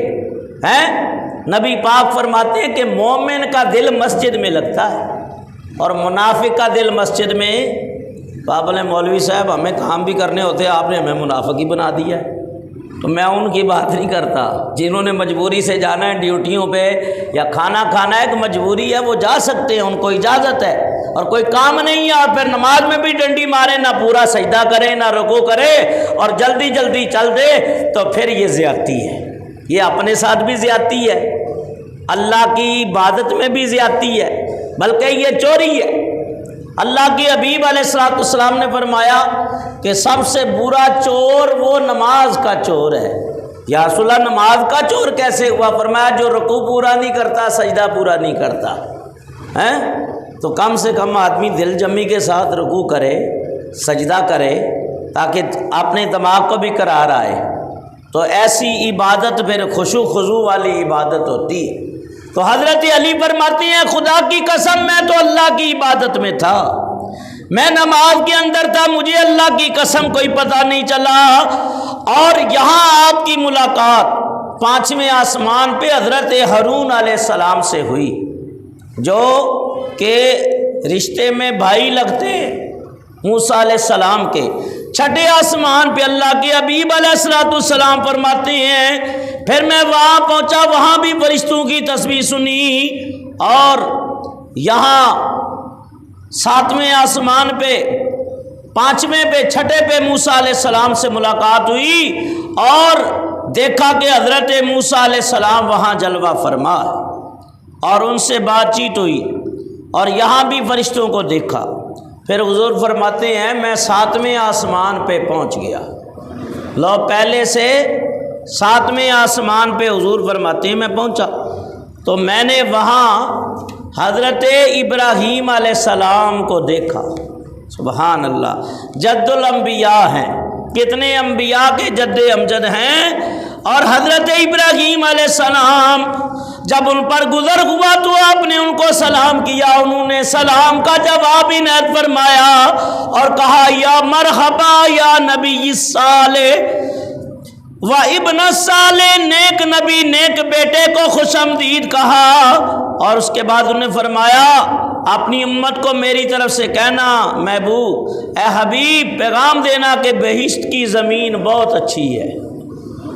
نبی پاک فرماتے ہیں کہ مومن کا دل مسجد میں لگتا ہے اور منافق کا دل مسجد میں۔ آپ نے مولوی صاحب ہمیں کام بھی کرنے ہوتے ہیں، آپ نے ہمیں منافق ہی بنا دیا ہے۔ تو میں ان کی بات نہیں کرتا، جنہوں نے مجبوری سے جانا ہے ڈیوٹیوں پہ یا کھانا کھانا ہے، کہ مجبوری ہے وہ جا سکتے ہیں، ان کو اجازت ہے، اور کوئی کام نہیں ہے اور پھر نماز میں بھی ڈنڈی مارے، نہ پورا سجدہ کرے نہ رکوع کرے اور جلدی جلدی چل دے، تو پھر یہ زیادتی ہے، یہ اپنے ساتھ بھی زیادتی ہے، اللہ کی عبادت میں بھی زیادتی ہے، بلکہ یہ چوری ہے۔ اللہ کے حبیب علیہ الصلوۃ والسلام نے فرمایا کہ سب سے برا چور وہ نماز کا چور ہے۔ یا رسول اللہ نماز کا چور کیسے ہوا؟ فرمایا جو رکوع پورا نہیں کرتا، سجدہ پورا نہیں کرتا ہے۔ تو کم سے کم آدمی دل جمی کے ساتھ رکوع کرے، سجدہ کرے، تاکہ اپنے دماغ کو بھی قرار آئے۔ تو ایسی عبادت پھر خشوع خضوع والی عبادت ہوتی ہے۔ تو حضرت علی فرماتے ہیں خدا کی قسم میں تو اللہ کی عبادت میں تھا، میں نماز کے اندر تھا، مجھے اللہ کی قسم کوئی پتہ نہیں چلا۔ اور یہاں آپ کی ملاقات 5ویں آسمان پہ حضرت ہارون علیہ السلام سے ہوئی، جو کہ رشتے میں بھائی لگتے ہیں موسیٰ علیہ السلام کے۔ 6 آسمان پہ اللہ کے حبیب علیہ الصلوۃ والسلام فرماتے ہیں پھر میں وہاں پہنچا، وہاں بھی فرشتوں کی تسبیح سنی، اور یہاں 7ویں آسمان پہ 5ویں پہ 6 پہ موسیٰ علیہ السلام سے ملاقات ہوئی، اور دیکھا کہ حضرت موسیٰ علیہ السلام وہاں جلوہ فرما اور ان سے بات چیت ہوئی، اور یہاں بھی فرشتوں کو دیکھا۔ پھر حضور فرماتے ہیں میں 7ویں آسمان پہ پہنچ گیا۔ لو پہلے سے 7ویں آسمان پہ حضور فرماتے ہیں میں پہنچا، تو میں نے وہاں حضرت ابراہیم علیہ السلام کو دیکھا۔ سبحان اللہ، جد الانبیاء ہیں، کتنے انبیاء کے جد امجد ہیں، اور حضرت ابراہیم علیہ السلام جب ان پر گزر ہوا تو آپ نے ان کو سلام کیا، انہوں نے سلام کا جواب عنایت فرمایا اور کہا یا مرحبا یا نبی صالح و ابن صالح، نیک نبی نیک بیٹے کو خوش آمدید کہا، اور اس کے بعد انہیں فرمایا اپنی امت کو میری طرف سے کہنا محبوب اے حبیب پیغام دینا کہ بہشت کی زمین بہت اچھی ہے،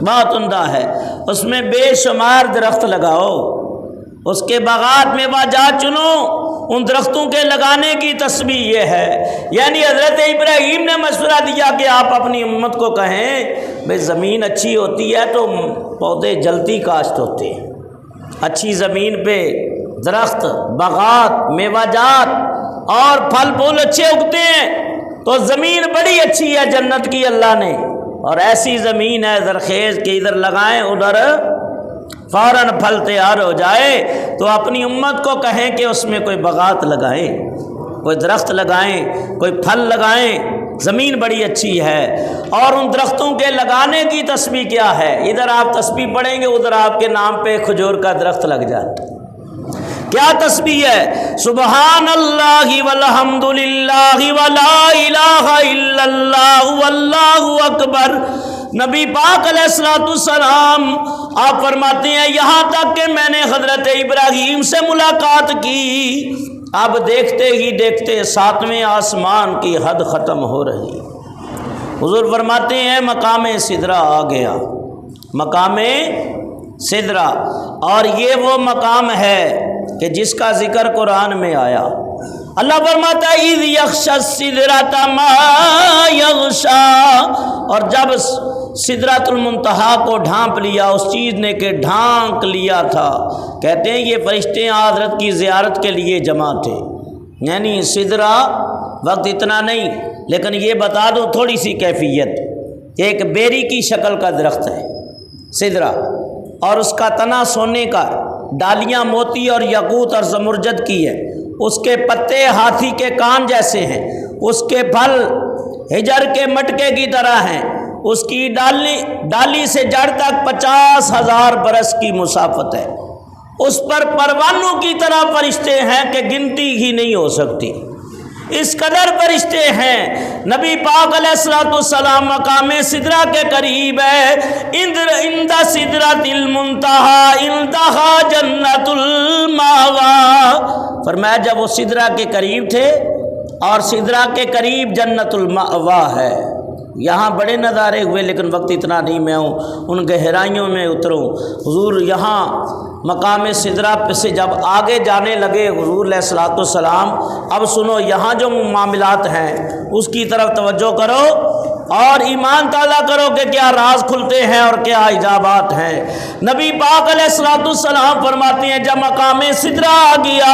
بہت عمدہ ہے، اس میں بے شمار درخت لگاؤ، اس کے باغات میں باجات چنو، ان درختوں کے لگانے کی تسبیح یہ ہے۔ یعنی حضرت ابراہیم نے مشورہ دیا کہ آپ اپنی امت کو کہیں بھئی زمین اچھی ہوتی ہے تو پودے جلدی کاشت ہوتے ہیں، اچھی زمین پہ درخت، باغات، میوہ جات اور پھل پھول اچھے اگتے ہیں، تو زمین بڑی اچھی ہے جنت کی اللہ نے، اور ایسی زمین ہے زرخیز کہ ادھر لگائیں ادھر فوراً پھل تیار ہو جائے۔ تو اپنی امت کو کہیں کہ اس میں کوئی باغات لگائیں، کوئی درخت لگائیں، کوئی پھل لگائیں، زمین بڑی اچھی ہے۔ اور ان درختوں کے لگانے کی تسبیح کیا ہے؟ ادھر آپ تسبیح پڑھیں گے ادھر آپ کے نام پہ کھجور کا درخت لگ جائے۔ کیا تسبیح ہے؟ سبحان اللہ والحمد للہ ولا الہ الا اللہ واللہ اکبر۔ نبی پاک علیہ السلام آپ فرماتے ہیں یہاں تک کہ میں نے حضرت ابراہیم سے ملاقات کی، اب دیکھتے ہی دیکھتے 7ویں آسمان کی حد ختم ہو رہی۔ حضور فرماتے ہیں مقام سدرہ آ گیا، مقام سدرہ، اور یہ وہ مقام ہے کہ جس کا ذکر قرآن میں آیا۔ اللہ فرماتا ہے اذ یغشی السدرۃ ما یغشی، اور جب سدرۃ المنتہا کو ڈھانپ لیا، اس چیز نے کہ ڈھانک لیا تھا، کہتے ہیں یہ فرشتے حضرت کی زیارت کے لیے جمع تھے۔ یعنی سدرہ وقت اتنا نہیں، لیکن یہ بتا دو تھوڑی سی کیفیت، ایک بیری کی شکل کا درخت ہے سدرہ، اور اس کا تنا سونے کا، ڈالیاں موتی اور یاقوت اور زمرجد کی ہے، اس کے پتے ہاتھی کے کان جیسے ہیں، اس کے پھل ہجر کے مٹکے کی طرح ہیں، اس کی ڈالی سے جڑ تک 50,000 برس کی مسافت ہے، اس پر پروانوں کی طرح فرشتے ہیں کہ گنتی ہی نہیں ہو سکتی، اس قدر فرشتے ہیں۔ نبی پاک علیہ السلام مقام سدرہ کے قریب ہے، عند سدرۃ المنتہی عندہا جنت المأوی، فرمایا جب وہ سدرہ کے قریب تھے، اور سدرہ کے قریب جنت المأوی ہے۔ یہاں بڑے نظارے ہوئے لیکن وقت اتنا نہیں میں ان گہرائیوں میں اتروں۔ حضور یہاں مقام سدرہ پہ سے جب آگے جانے لگے حضور علیہ السلام، اب سنو یہاں جو معاملات ہیں اس کی طرف توجہ کرو اور ایمان تعالیٰ کرو کہ کیا راز کھلتے ہیں اور کیا ایجابات ہیں۔ نبی پاک علیہ السلام فرماتے ہیں جب مقام سدرہ آ گیا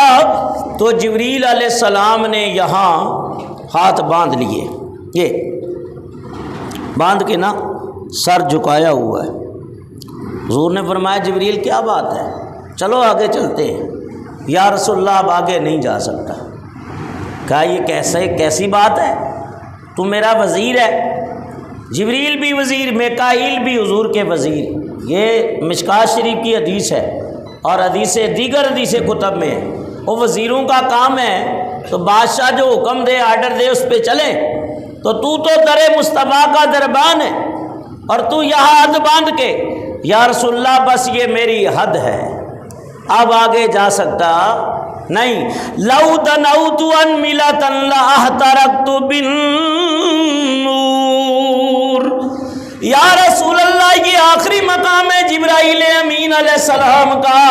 تو جبریل علیہ السلام نے یہاں ہاتھ باندھ لیے، یہ باندھ کے نا سر جھکایا ہوا ہے۔ حضور نے فرمایا جبریل کیا بات ہے، چلو آگے چلتے ہیں۔ یا رسول اللہ اب آگے نہیں جا سکتا۔ کہا یہ کیسی بات ہے، تو میرا وزیر ہے، جبریل بھی وزیر، میکائیل بھی حضور کے وزیر۔ یہ مشکوٰۃ شریف کی حدیث ہے اور دیگر حدیث کتب میں ہے۔ وہ وزیروں کا کام ہے تو بادشاہ جو حکم دے آرڈر دے اس پہ چلیں، تو در مصطفیٰ کا دربان ہے اور تو یہاں حد باندھ کے یا رسول اللہ بس یہ میری حد ہے، اب آگے جا سکتا نہیں۔ لو دنوت انملۃ لاحترقت بالنور، یا رسول اللہ یہ آخری مقام ہے جبرائیل امین علیہ السلام کا،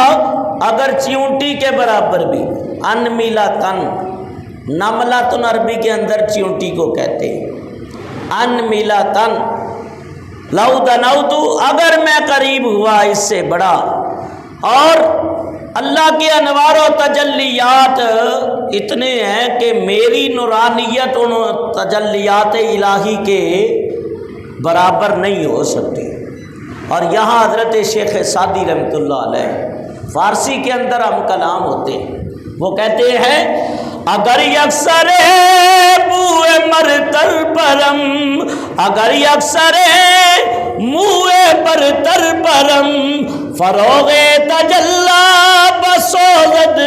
اگر چیونٹی کے برابر بھی، انملۃ، نملۃ عربی کے اندر چیونٹی کو کہتے ہیں، انملۃ، لو دنوت، اگر میں قریب ہوا اس سے بڑا۔ اور اللہ کے انوار و تجلیات اتنے ہیں کہ میری نورانیت ان تجلیات الہی کے برابر نہیں ہو سکتی۔ اور یہاں حضرت شیخ سعدی رحمۃ اللہ علیہ فارسی کے اندر ہم کلام ہوتے ہیں، وہ کہتے ہیں اگر یکسر بوئے مرتر پرم، اگر یکسر موئے برتر پرم، فروغ تجلا بسوزد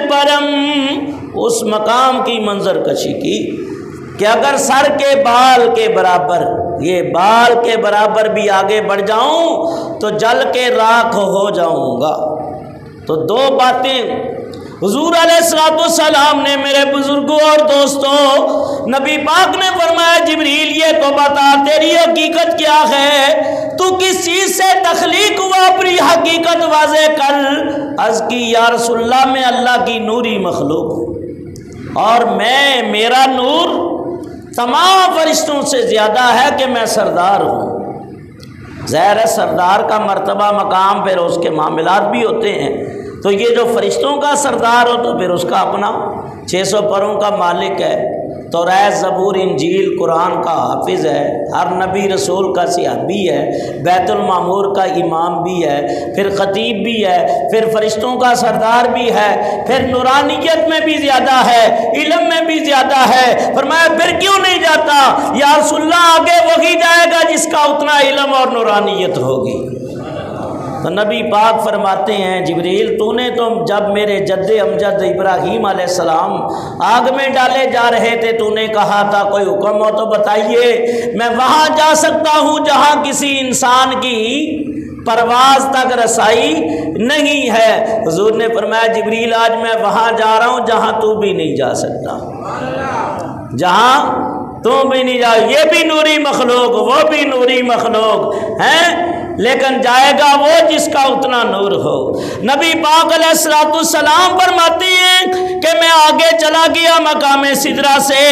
پرم، اس مقام کی منظر کشی کی کہ اگر سر کے بال کے برابر، یہ بال کے برابر بھی آگے بڑھ جاؤں تو جل کے راکھ ہو جاؤں گا۔ تو دو باتیں حضور علیہ السلام نے، میرے بزرگوں اور دوستوں، نبی پاک نے فرمایا جبریل یہ تو بتا تیری حقیقت کیا ہے، تو کس چیز سے تخلیق ہوا اپنی حقیقت واضح کر۔ عرض کی یا رسول اللہ میں اللہ کی نوری مخلوق ہوں اور میرا نور تمام فرشتوں سے زیادہ ہے کہ میں سردار ہوں۔ ظاہر ہے سردار کا مرتبہ مقام پھر اس کے معاملات بھی ہوتے ہیں، تو یہ جو فرشتوں کا سردار ہو تو پھر اس کا اپنا 600 پروں کا مالک ہے، توریت زبور انجیل قرآن کا حافظ ہے، ہر نبی رسول کا صحابی ہے، بیت المعمور کا امام بھی ہے، پھر خطیب بھی ہے، پھر فرشتوں کا سردار بھی ہے، پھر نورانیت میں بھی زیادہ ہے، علم میں بھی زیادہ ہے۔ فرمایا پھر کیوں نہیں جاتا؟ یا رسول اللہ آگے وہی جائے گا جس کا اتنا علم اور نورانیت ہوگی۔ تو نبی پاک فرماتے ہیں جبریل تو نے تو جب میرے جد امجد ابراہیم علیہ السلام آگ میں ڈالے جا رہے تھے تو نے کہا تھا کوئی حکم ہو تو بتائیے، میں وہاں جا سکتا ہوں جہاں کسی انسان کی پرواز تک رسائی نہیں ہے۔ حضور نے فرمایا جبریل آج میں وہاں جا رہا ہوں جہاں تو بھی نہیں جا سکتا، جہاں تو بھی نہیں جا، یہ بھی نوری مخلوق وہ بھی نوری مخلوق ہیں، لیکن جائے گا وہ جس کا اتنا نور ہو۔ نبی پاک علیہ السلام فرماتے ہیں کہ میں آگے چلا گیا مقام سدرہ سے،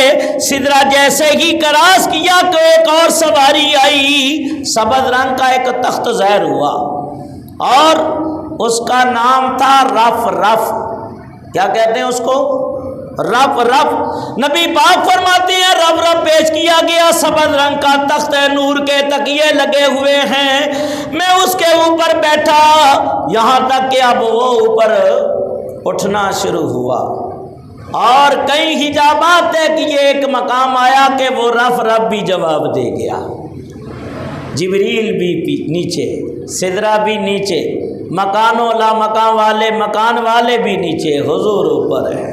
سدرہ جیسے ہی کراس کیا تو ایک اور سواری آئی، سبز رنگ کا ایک تخت ظاہر ہوا اور اس کا نام تھا رف رف۔ کیا کہتے ہیں اس کو؟ رف رف۔ نبی پاک فرماتے ہیں رف رف پیش کیا گیا، سبز رنگ کا تخت ہے، نور کے تکیے لگے ہوئے ہیں، میں اس کے اوپر بیٹھا یہاں تک کہ اب وہ اوپر اٹھنا شروع ہوا اور کئی حجابات ہے کہ یہ ایک مقام آیا کہ وہ رف رف بھی جواب دے گیا، جبریل بھی نیچے، سدرہ بھی نیچے، مکان و لا مکان والے بھی نیچے، حضور اوپر ہے،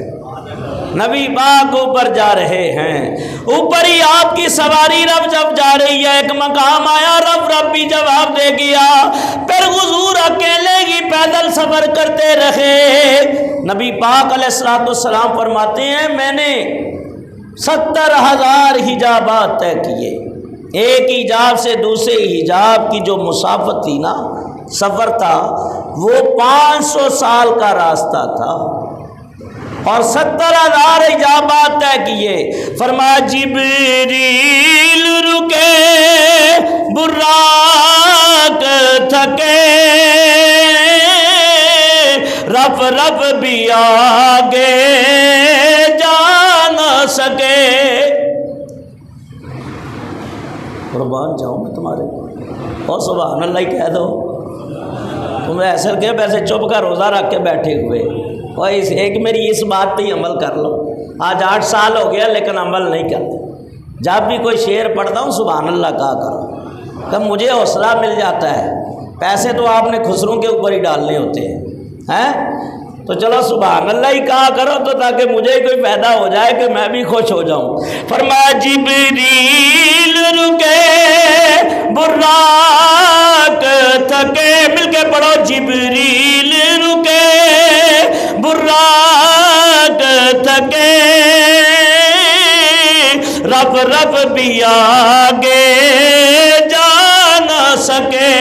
نبی پاک اوپر جا رہے ہیں، اوپر ہی آپ کی سواری رب جب جا رہی ہے ایک مقام آیا رب بھی جواب دے گیا، پھر حضور اکیلے ہی پیدل سفر کرتے رہے۔ نبی پاک علیہ السلام فرماتے ہیں میں نے 70,000 حجابات طے کیے، ایک حجاب سے دوسرے حجاب کی جو مسافت تھی نا، سفر تھا، وہ 500 سال کا راستہ تھا اور 70,000 حجابات طے کیے۔ فرمایا جبریل رکے براق تھکے، رف رف بھی آگے جا نہ سکے۔ قربان جاؤں میں تمہارے، اور سبحان اللہ ہی کہہ دو، تم ایسے کہ ویسے چپ کا روزہ رکھ کے بیٹھے ہوئے، اور ایک میری اس بات پہ ہی عمل کر لو۔ آج 8 سال ہو گیا لیکن عمل نہیں کرتے، جب بھی کوئی شعر پڑھتا ہوں سبحان اللہ کہا کرو، کہ مجھے حوصلہ مل جاتا ہے۔ پیسے تو آپ نے خسروں کے اوپر ہی ڈالنے ہوتے ہیں، تو چلو سبحان اللہ ہی کہا کرو تو تاکہ مجھے کوئی فائدہ ہو جائے کہ میں بھی خوش ہو جاؤں۔ فرمایا جبریل رکے براق تھکے، مل کے پڑھو جبریل رکے براق تھکے، رب رب بھی آگے جا نہ سکے،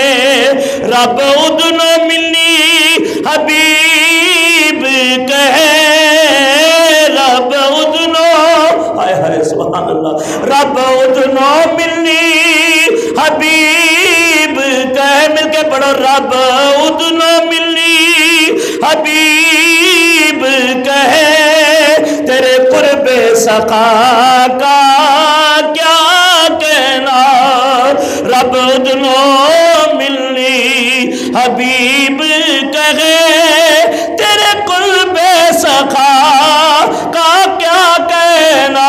رب ادنو ملی حبیب کہے، رب ادنو، ہائے ہائے سبحان اللہ، رب ادنو ملی حبیب کہے، مل کے پڑھو رب ادنو ملی حبیب کہے، تیرے قرب سخا کا کیا کہنا، رب ادنو ملی حبیب کہے، تیرے قرب سخا کا کیا کہنا۔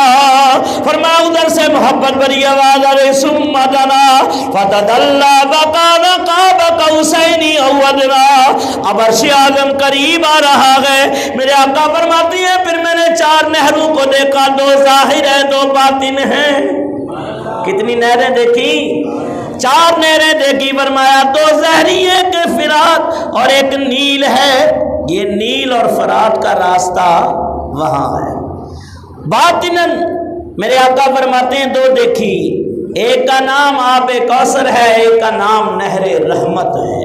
فرمایا ادھر سے محبت بری آواز آ رہی، ثم دنا فتدلی وکان قاب قوسین او ادنی، اب عرش اعظم قریب آ رہا ہے۔ میرے آقا فرماتی ہیں پھر میں نے 4 نہروں کو دیکھا، 2 ظاہر ہے 2 باطن ہیں۔ کتنی نہریں دیکھی؟ 4 نہریں دیکھی۔ فرمایا 2 ظاہری، ایک فرات اور ایک نیل ہے، یہ نیل اور فرات کا راستہ وہاں ہے۔ باطناً میرے آقا فرماتے ہیں 2 دیکھی، ایک کا نام آب کوثر ہے، ایک کا نام نہر رحمت ہے۔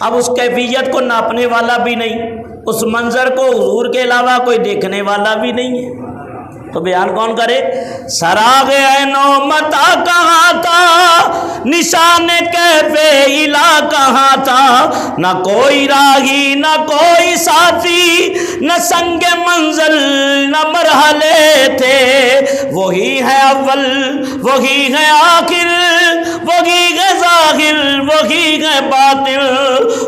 اب اس کیفیت کو ناپنے والا بھی نہیں، اس منظر کو حضور کے علاوہ کوئی دیکھنے والا بھی نہیں ہے، تو بیان کون کرے؟ سراغ عینو متا کہاں تھا، نشان کیف الہ کہاں تھا، نہ کوئی راہی نہ کوئی ساتھی، نہ سنگ منزل نہ مرحلے تھے، وہی ہے اول وہی ہے آخر، وہی ہے ظاہر وہی ہے باطن،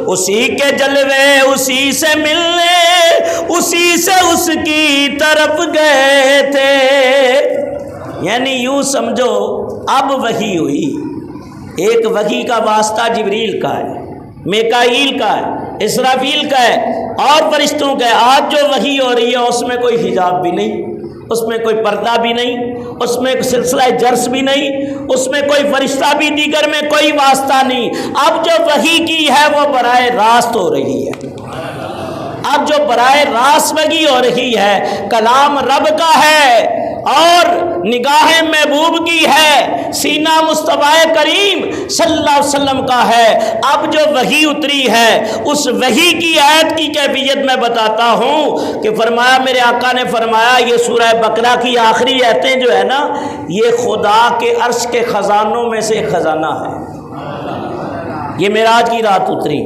اسی کے جلوے اسی سے ملنے، اسی سے اس کی طرف گئے تھے۔ یعنی یوں سمجھو اب وحی ہوئی، ایک وحی کا واسطہ جبریل کا ہے، میکائیل کا ہے، اسرافیل کا ہے اور فرشتوں کا ہے۔ آج جو وحی ہو رہی ہے اس میں کوئی حجاب بھی نہیں، اس میں کوئی پردہ بھی نہیں، اس میں سلسلہ جرس بھی نہیں، اس میں کوئی فرشتہ بھی دیگر میں کوئی واسطہ نہیں۔ اب جو وحی کی ہے وہ براہ راست ہو رہی ہے، اب جو براہ راست وحی ہو رہی ہے کلام رب کا ہے اور نگاہ محبوب کی ہے، سینہ مصطفیٰ کریم صلی اللہ علیہ وسلم کا ہے۔ اب جو وحی اتری ہے اس وحی کی آیت کی کیفیت میں بتاتا ہوں کہ فرمایا، میرے آقا نے فرمایا، یہ سورہ بقرہ کی آخری آیتیں جو ہے نا، یہ خدا کے عرش کے خزانوں میں سے ایک خزانہ ہے۔ یہ معراج کی رات اتری،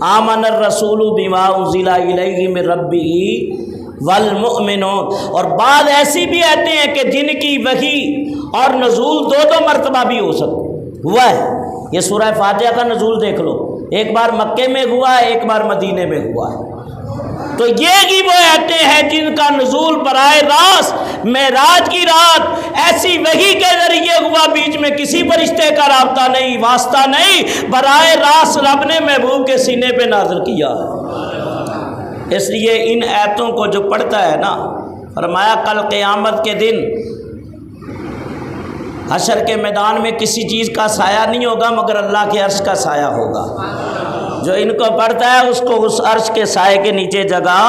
آمن الرسول بما انزل الیہ من ربہ والمؤمنون، اور بعض ایسی بھی آتے ہیں کہ جن کی وحی اور نزول دو مرتبہ بھی ہو سکتا ہوا ہے۔ یہ سورہ فاتحہ کا نزول دیکھ لو، ایک بار مکے میں ہوا ہے، ایک بار مدینے میں ہوا ہے۔ تو یہ ہی وہ آتے ہیں جن کا نزول براہ راست معراج کی رات ایسی وحی کے ذریعے ہوا، بیچ میں کسی فرشتے کا رابطہ نہیں، واسطہ نہیں، براہ راست رب نے محبوب کے سینے پہ نازل کیا۔ اس لیے ان آیتوں کو جو پڑھتا ہے نا، فرمایا کل قیامت کے دن حشر کے میدان میں کسی چیز کا سایہ نہیں ہوگا مگر اللہ کے عرش کا سایہ ہوگا۔ جو ان کو پڑھتا ہے اس کو اس عرش کے سائے کے نیچے جگہ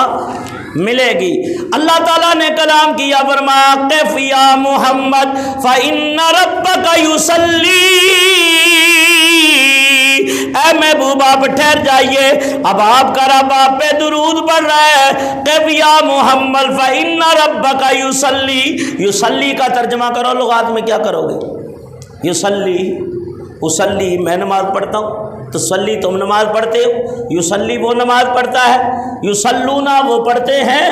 ملے گی۔ اللہ تعالیٰ نے کلام کیا، فرمایا قف یا محمد فإن ربک یصلی، اے محبوب آپ ٹھہر جائیے، اب آپ کا رب آپ پہ درود پڑھ رہا ہے۔ قف یا محمد فإن ربک یصلی، یصلی کا ترجمہ کرو لغات میں کیا کرو گے؟ یصلی، اصلی میں نماز پڑھتا ہوں، تصلی تم نماز پڑھتے ہو، یصلی وہ نماز پڑھتا ہے، یصلون وہ پڑھتے ہیں،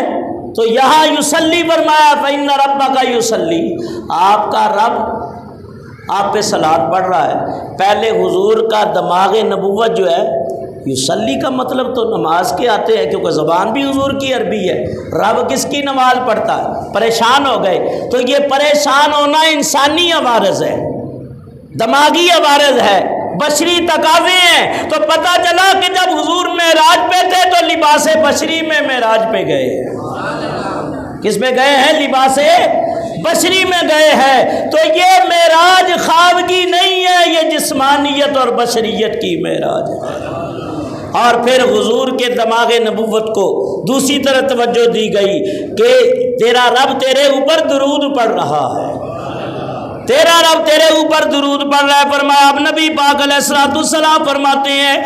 تو یہاں یصلی فرمایا فإن ربک یصلی، آپ کا رب آپ پہ صلاۃ پڑھ رہا ہے۔ پہلے حضور کا دماغ نبوت جو ہے، یصلی کا مطلب تو نماز کے آتے ہیں کیونکہ زبان بھی حضور کی عربی ہے۔ رب کس کی نماز پڑھتا ہے؟ پریشان ہو گئے، تو یہ پریشان ہونا انسانی عوارض ہے، دماغی عوارض ہے، بشری تقاضے ہیں۔ تو پتہ چلا کہ جب حضور معراج پہ تھے تو لباس بشری میں معراج پہ گئے ہیں۔ کس میں گئے ہیں؟ لباس بشری میں گئے ہیں۔ تو یہ معراج خواب کی نہیں ہے، یہ جسمانیت اور بشریت کی معراج ہے۔ اور پھر حضور کے دماغ نبوت کو دوسری طرح توجہ دی گئی کہ تیرا رب تیرے اوپر درود پڑھ رہا ہے، تیرا رب تیرے اوپر درود پڑھ رہا ہے۔ فرمایا اب نبی پاک علیہ الصلوۃ والسلام فرماتے ہیں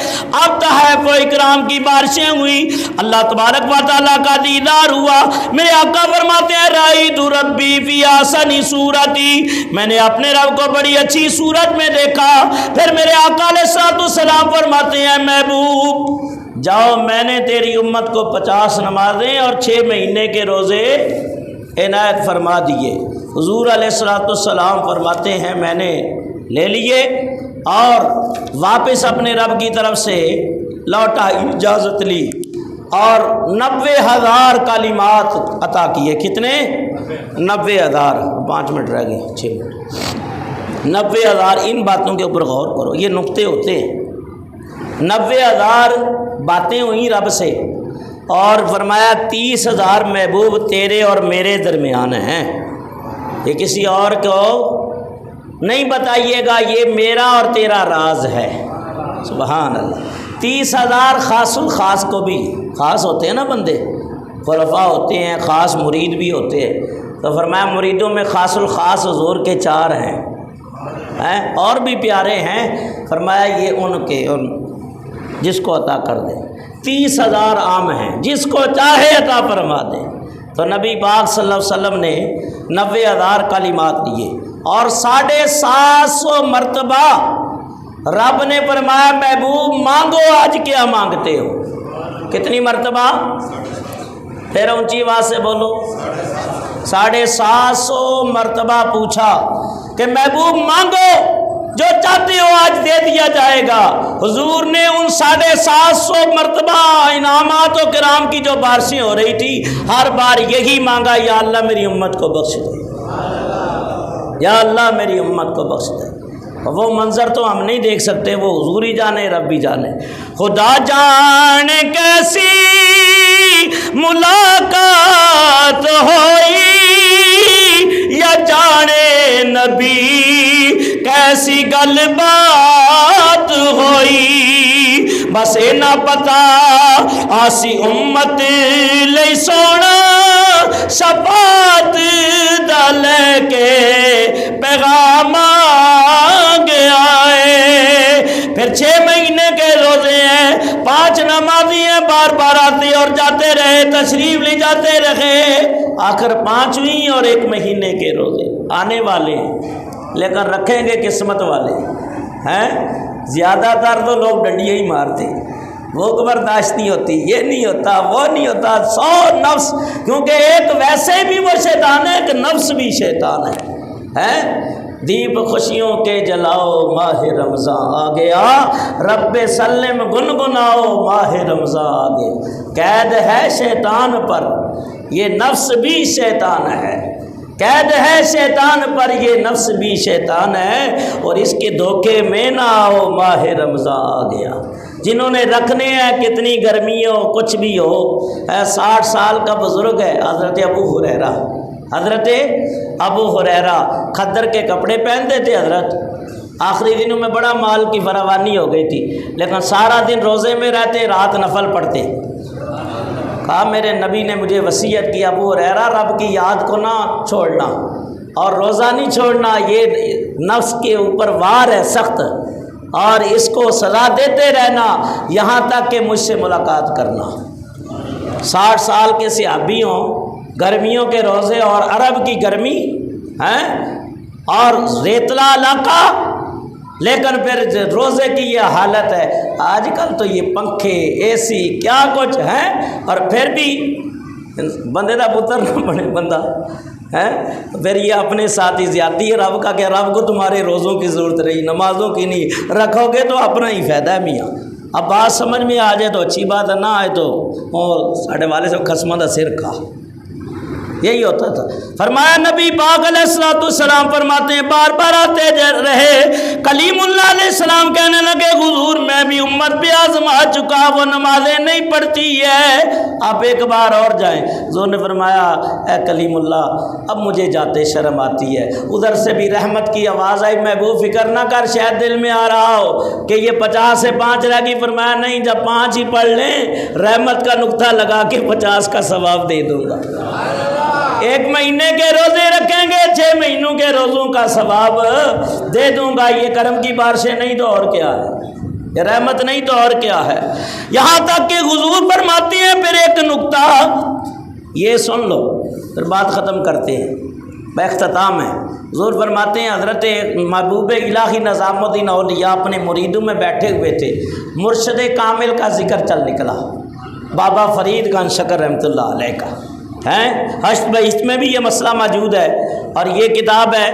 اب تحائف و اکرام کی بارشیں ہوئی، اللہ تبارک و تعالیٰ کا دیدار ہوا۔ میرے آقا فرماتے ہیں رأیت ربی فی احسن صورتی، میں نے اپنے رب کو بڑی اچھی صورت میں دیکھا۔ پھر میرے آقا علیہ الصلوۃ والسلام فرماتے ہیں محبوب جاؤ، میں نے تیری امت کو 50 نمازیں اور 6 مہینے کے روزے عنایت فرما دیے۔ حضور علیہ الصلوۃ والسلام فرماتے ہیں میں نے لے لیے اور واپس اپنے رب کی طرف سے لوٹا، اجازت لی اور 90,000 کلمات عطا کیے۔ کتنے؟ 90,000۔ 5 منٹ رہ گئے، 6 منٹ۔ 90,000۔ ان باتوں کے اوپر غور کرو، یہ نقطے ہوتے ہیں۔ 90,000 باتیں ہوئیں رب سے اور فرمایا 30,000 محبوب تیرے اور میرے درمیان ہیں، یہ کسی اور کو نہیں بتائیے گا، یہ میرا اور تیرا راز ہے۔ سبحان اللہ۔ 30,000 خاص الخاص کو بھی، خاص ہوتے ہیں نا بندے، خلفاء ہوتے ہیں، خاص مرید بھی ہوتے ہیں، تو فرمایا مریدوں میں خاص الخاص حضور کے 4 ہیں اور بھی پیارے ہیں۔ فرمایا یہ ان کے جس کو عطا کر دے، 30,000 عام ہیں، جس کو چاہے عطا فرما دے۔ تو نبی پاک صلی اللہ علیہ وسلم نے 90,000 کلمات دیے، اور 750 مرتبہ رب نے فرمایا محبوب مانگو آج کیا مانگتے ہو۔ کتنی مرتبہ؟ پھر اونچی آواز سے بولو۔ 750 مرتبہ پوچھا کہ محبوب مانگو جو چاہتے ہو آج دے دیا جائے گا۔ حضور نے ان 750 مرتبہ انعامات و کرام کی جو بارشیں ہو رہی تھی، ہر بار یہی مانگا، یا اللہ میری امت کو بخش دے، یا اللہ میری امت کو بخش دے۔ وہ منظر تو ہم نہیں دیکھ سکتے، وہ حضور ہی جانے، رب بھی جانے۔ خدا جانے کیسی ملاقات ہوئی، یا جانے نبی کیسی گل بات ہوئی، بس نہ پتا آسی امت لئی سونا شفاعت دا لے کے پیغام پھر 6 مہینے کے روزے ہیں، 5 نمازی ہیں، بار بار آتے اور جاتے رہے، تشریف لے جاتے رہے، آخر 5ویں اور 1 مہینے کے روزے آنے والے ہیں، لیکن رکھیں گے قسمت والے ہیں۔ زیادہ تر تو لوگ ڈنڈیاں ہی مارتے، وہ برداشت نہیں ہوتی، یہ نہیں ہوتا، وہ نہیں ہوتا، 100 نفس، کیونکہ ایک ویسے بھی وہ شیطان ہے، ایک نفس بھی شیطان ہے۔ دیپ خوشیوں کے جلاؤ ماہ رمضان آ گیا، رب سلم گنگناؤ ماہ رمضان آ گیا۔ قید ہے شیطان پر، یہ نفس بھی شیطان ہے، قید ہے شیطان پر، یہ نفس بھی شیطان ہے، اور اس کے دھوکے میں نہ آؤ ماہ رمضان آ گیا۔ جنہوں نے رکھنے ہیں کتنی گرمی ہو کچھ بھی ہو، 60 سال کا بزرگ ہے حضرت ابو ہریرہ، حضرت ابو ہریرہ خدر کے کپڑے پہنتے تھے حضرت، آخری دنوں میں بڑا مال کی فراوانی ہو گئی تھی، لیکن سارا دن روزے میں رہتے، رات نفل پڑھتے۔ کہا میرے نبی نے مجھے وصیت کی ابو ہریرہ رب کی یاد کو نہ چھوڑنا اور روزہ نہیں چھوڑنا، یہ نفس کے اوپر وار ہے سخت، اور اس کو سزا دیتے رہنا یہاں تک کہ مجھ سے ملاقات کرنا۔ 60 سال کے صحابی ہوں، گرمیوں کے روزے اور عرب کی گرمی ہیں اور ریتلا علاقہ، لیکن پھر روزے کی یہ حالت ہے۔ آج کل تو یہ پنکھے اے سی کیا کچھ ہیں، اور پھر بھی بندے دا پتر نہ بنے بندہ ہے، پھر یہ اپنے ساتھ ہی زیادتی ہے رب کا کہ رب کو تمہارے روزوں کی ضرورت رہی، نمازوں کی نہیں، رکھو گے تو اپنا ہی فائدہ ہے میاں۔ اب بات سمجھ میں آ جائے تو اچھی بات ہے، نہ آئے تو ساڑھے والے سے قسمہ دا سر کھا، یہی ہوتا تھا۔ فرمایا نبی پاک علیہ السلام فرماتے ہیں بار بار آتے رہے، کلیم اللہ علیہ السلام کہنے لگے حضور میں بھی امت پہ آزما چکا، وہ نمازیں نہیں پڑھتی ہے، آپ ایک بار اور جائیں۔ حضور نے فرمایا اے کلیم اللہ اب مجھے جاتے شرم آتی ہے۔ ادھر سے بھی رحمت کی آواز آئی، محبوب فکر نہ کر، شاید دل میں آ رہا ہو کہ یہ 50 سے 5 رہ گئی۔ فرمایا نہیں، جب 5 ہی پڑھ لیں رحمت کا نقطہ لگا کے 50 کا ثواب دے دوں گا۔ 1 مہینے کے روزے رکھیں گے، 6 مہینوں کے روزوں کا ثواب دے دوں گا۔ یہ کرم کی بارشیں نہیں تو اور کیا ہے، یہ رحمت نہیں تو اور کیا ہے۔ یہاں تک کہ حضور فرماتے ہیں پھر ایک نقطہ یہ سن لو، پھر بات ختم کرتے ہیں، باختتام ہے۔ حضور فرماتے ہیں حضرت محبوب الہی نظام الدین اولیاء اپنے مریدوں میں بیٹھے ہوئے تھے، مرشد کامل کا ذکر چل نکلا، بابا فرید گنج شکر رحمۃ اللہ علیہ کا ہیں، حشر بہشت میں بھی یہ مسئلہ موجود ہے، اور یہ کتاب ہے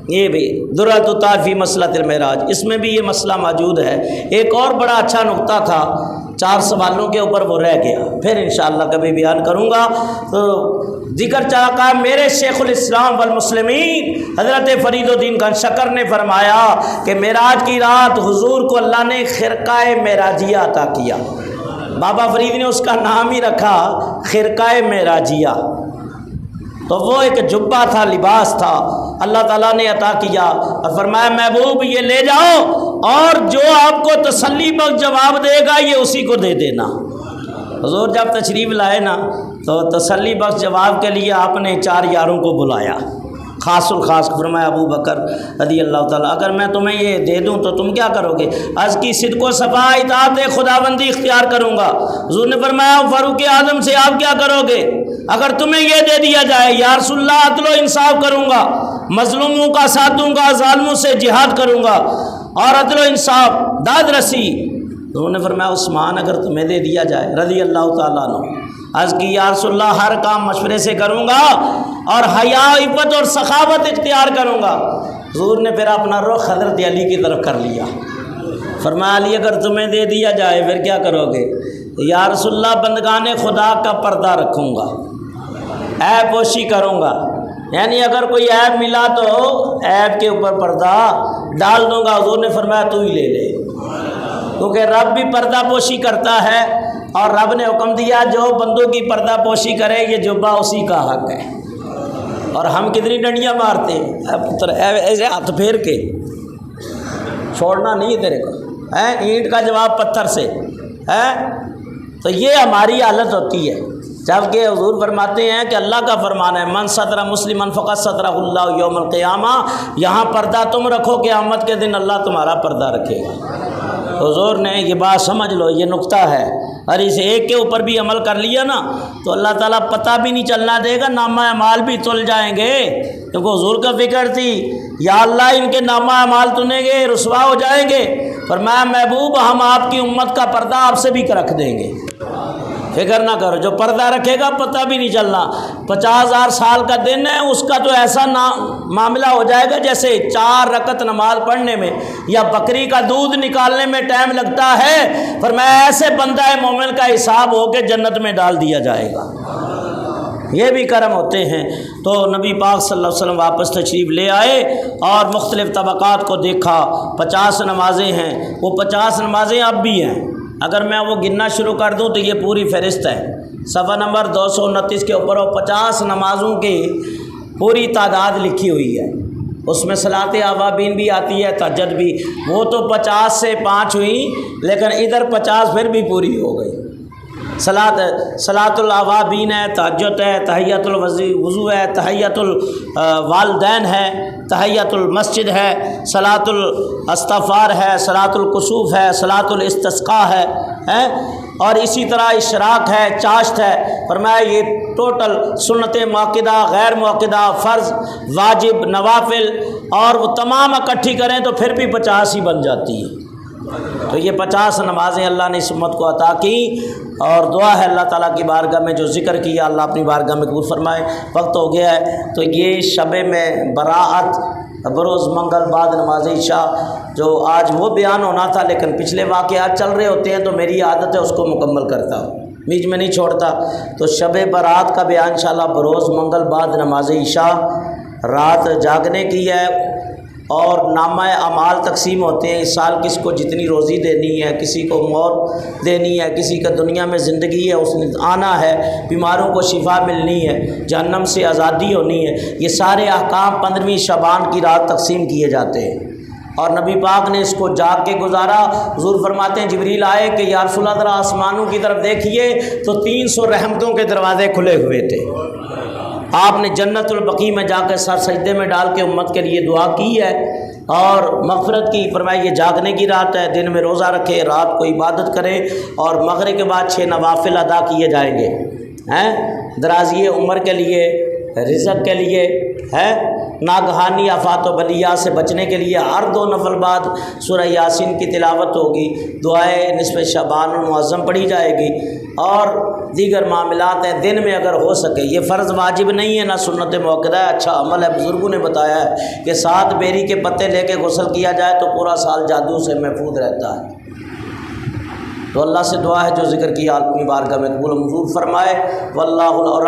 یہ بھی درۃ الطاف فی مسئلۃ المعراج، اس میں بھی یہ مسئلہ موجود ہے۔ ایک اور بڑا اچھا نقطہ تھا، 4 سوالوں کے اوپر وہ رہ گیا، پھر انشاءاللہ کبھی بیان کروں گا۔ تو ذکر چاہا میرے شیخ الاسلام والمسلمین حضرت فرید الدین گنج شکر نے فرمایا کہ معراج کی رات حضور کو اللہ نے خرقہ معراجیہ عطا کیا، بابا فرید نے اس کا نام ہی رکھا خرقہ معراجیہ۔ تو وہ ایک جبہ تھا، لباس تھا، اللہ تعالیٰ نے عطا کیا، اور فرمایا محبوب یہ لے جاؤ، اور جو آپ کو تسلی بخش جواب دے گا یہ اسی کو دے دینا۔ حضور جب تشریف لائے نا تو تسلی بخش جواب کے لیے آپ نے 4 یاروں کو بلایا، خاص الخاص فرمایا ابو بکر رضی اللہ تعالیٰ، اگر میں تمہیں یہ دے دوں تو تم کیا کرو گے؟ عرض کی صدق و صفا اطاعت خداوندی اختیار کروں گا۔ حضور نے فرمایا فاروق اعظم سے آپ کیا کرو گے اگر تمہیں یہ دے دیا جائے؟ یا رسول اللہ عدل و انصاف کروں گا، مظلوموں کا ساتھ دوں گا، ظالموں سے جہاد کروں گا، اور عدل و انصاف داد رسی۔ حضور نے فرمایا عثمان اگر تمہیں دے دیا جائے رضی اللہ تعالیٰ عنہ؟ عرض کی یا رسول اللہ ہر کام مشورے سے کروں گا اور حیا، عفت اور سخاوت اختیار کروں گا۔ حضور نے پھر اپنا رخ حضرت علی کی طرف کر لیا، فرمایا علی اگر تمہیں دے دیا جائے پھر کیا کرو گے؟ یا رسول اللہ بندگان خدا کا پردہ رکھوں گا، عیب پوشی کروں گا، یعنی اگر کوئی عیب ملا تو عیب کے اوپر پردہ ڈال دوں گا۔ حضور نے فرمایا تو ہی لے لے، کیونکہ رب بھی پردہ پوشی کرتا ہے، اور رب نے حکم دیا جو بندوں کی پردہ پوشی کرے یہ جبہ اسی کا حق ہے۔ اور ہم کتنی ڈنڈیاں مارتے ہیں پتر ایسے ہاتھ پھیر کے، چھوڑنا نہیں ہے تیرے کو، اینٹ کا جواب پتھر سے ہے، تو یہ ہماری حالت ہوتی ہے۔ جبکہ حضور فرماتے ہیں کہ اللہ کا فرمان ہے من ستر مسلمن فقط سترہ اللہ یوم القیامہ، یہاں پردہ تم رکھو قیامت کے دن اللہ تمہارا پردہ رکھے گا۔ حضور نے یہ بات سمجھ لو، یہ نقطہ ہے، اور اس ایک کے اوپر بھی عمل کر لیا نا تو اللہ تعالیٰ پتہ بھی نہیں چلنا دے گا، نامہ اعمال بھی تل جائیں گے، کیونکہ حضور کا فکر تھی یا اللہ ان کے نامہ اعمال تلیں گے، رسوا ہو جائیں گے۔ فرمایا محبوب ہم آپ کی امت کا پردہ آپ سے بھی رکھ دیں گے، فکر نہ کرو، جو پردہ رکھے گا پتہ بھی نہیں چلنا۔ 50,000 سال کا دن ہے، اس کا تو ایسا معاملہ ہو جائے گا جیسے 4 رکعت نماز پڑھنے میں یا بکری کا دودھ نکالنے میں ٹائم لگتا ہے۔ فرمایا ایسے بندہ مومن کا حساب ہو کے جنت میں ڈال دیا جائے گا۔ یہ بھی کرم ہوتے ہیں۔ تو نبی پاک صلی اللہ علیہ وسلم واپس تشریف لے آئے اور مختلف طبقات کو دیکھا۔ 50 نمازیں ہیں، وہ 50 نمازیں اب بھی ہیں، اگر میں وہ گننا شروع کر دوں تو یہ پوری فہرست ہے۔ صفحہ نمبر 229 کے اوپر وہ 50 نمازوں کی پوری تعداد لکھی ہوئی ہے، اس میں صلاۃ اوابین بھی آتی ہے، تہجد بھی، وہ تو 50 سے 5 ہوئی، لیکن ادھر 50 پھر بھی پوری ہو گئی۔ صلاۃ الاوابین ہے، تہجد ہے، تحیۃ الوضو ہے، تحیۃ الوالدین ہے، تحیۃ المسجد ہے، صلاۃ الاستغفار ہے، صلاۃ الکسوف ہے، صلاۃ الاستسقاء ہے، اور اسی طرح اشراق ہے، چاشت ہے۔ فرمایا یہ ٹوٹل سنت موقدہ، غیر موقدہ، فرض، واجب، نوافل، اور وہ تمام اکٹھی کریں تو پھر بھی 50 ہی بن جاتی ہے۔ تو یہ 50 نمازیں اللہ نے اس امت کو عطا کی، اور دعا ہے اللہ تعالیٰ کی بارگاہ میں جو ذکر کیا اللہ اپنی بارگاہ میں قبول فرمائے۔ وقت ہو گیا ہے، تو یہ شب میں براعت بروز منگل بعد نماز عشاء جو آج وہ بیان ہونا تھا، لیکن پچھلے واقعات چل رہے ہوتے ہیں تو میری عادت ہے اس کو مکمل کرتا ہوں، بیچ میں نہیں چھوڑتا۔ تو شب برات کا بیان انشاءاللہ بروز منگل بعد نماز عشاء، رات جاگنے کی ہے، اور نامہ اعمال تقسیم ہوتے ہیں۔ اس سال کس کو جتنی روزی دینی ہے، کسی کو موت دینی ہے، کسی کا دنیا میں زندگی ہے اس نے آنا ہے، بیماروں کو شفا ملنی ہے، جہنم سے آزادی ہونی ہے، یہ سارے احکام 15ویں شعبان کی رات تقسیم کیے جاتے ہیں، اور نبی پاک نے اس کو جاگ کے گزارا۔ حضور فرماتے ہیں جبریل آئے کہ یا رسول اللہ ذرا آسمانوں کی طرف دیکھیے تو 300 رحمتوں کے دروازے کھلے ہوئے تھے۔ آپ نے جنت البقیع میں جا کے سر سجدے میں ڈال کے امت کے لیے دعا کی ہے اور مغفرت کی۔ فرمایا یہ جاگنے کی رات ہے، دن میں روزہ رکھے، رات کو عبادت کرے، اور مغرب کے بعد 6 نوافل ادا کیے جائیں گے، درازی عمر کے لیے، رزق کے لیے، ناگہانی آفات و بلیات سے بچنے کے لیے ہر 2 نفل بعد سورہ یاسین کی تلاوت ہوگی، دعائے نصف شعبان المعظم پڑھی جائے گی، اور دیگر معاملات ہیں دن میں اگر ہو سکے۔ یہ فرض واجب نہیں ہے، نہ سنت موقدہ ہے، اچھا عمل ہے، بزرگوں نے بتایا ہے کہ 7 بیری کے پتے لے کے غسل کیا جائے تو پورا سال جادو سے محفوظ رہتا ہے۔ تو اللہ سے دعا ہے جو ذکر کیا اپنی بارگاہ میں قبول منظور فرمائے۔ واللہ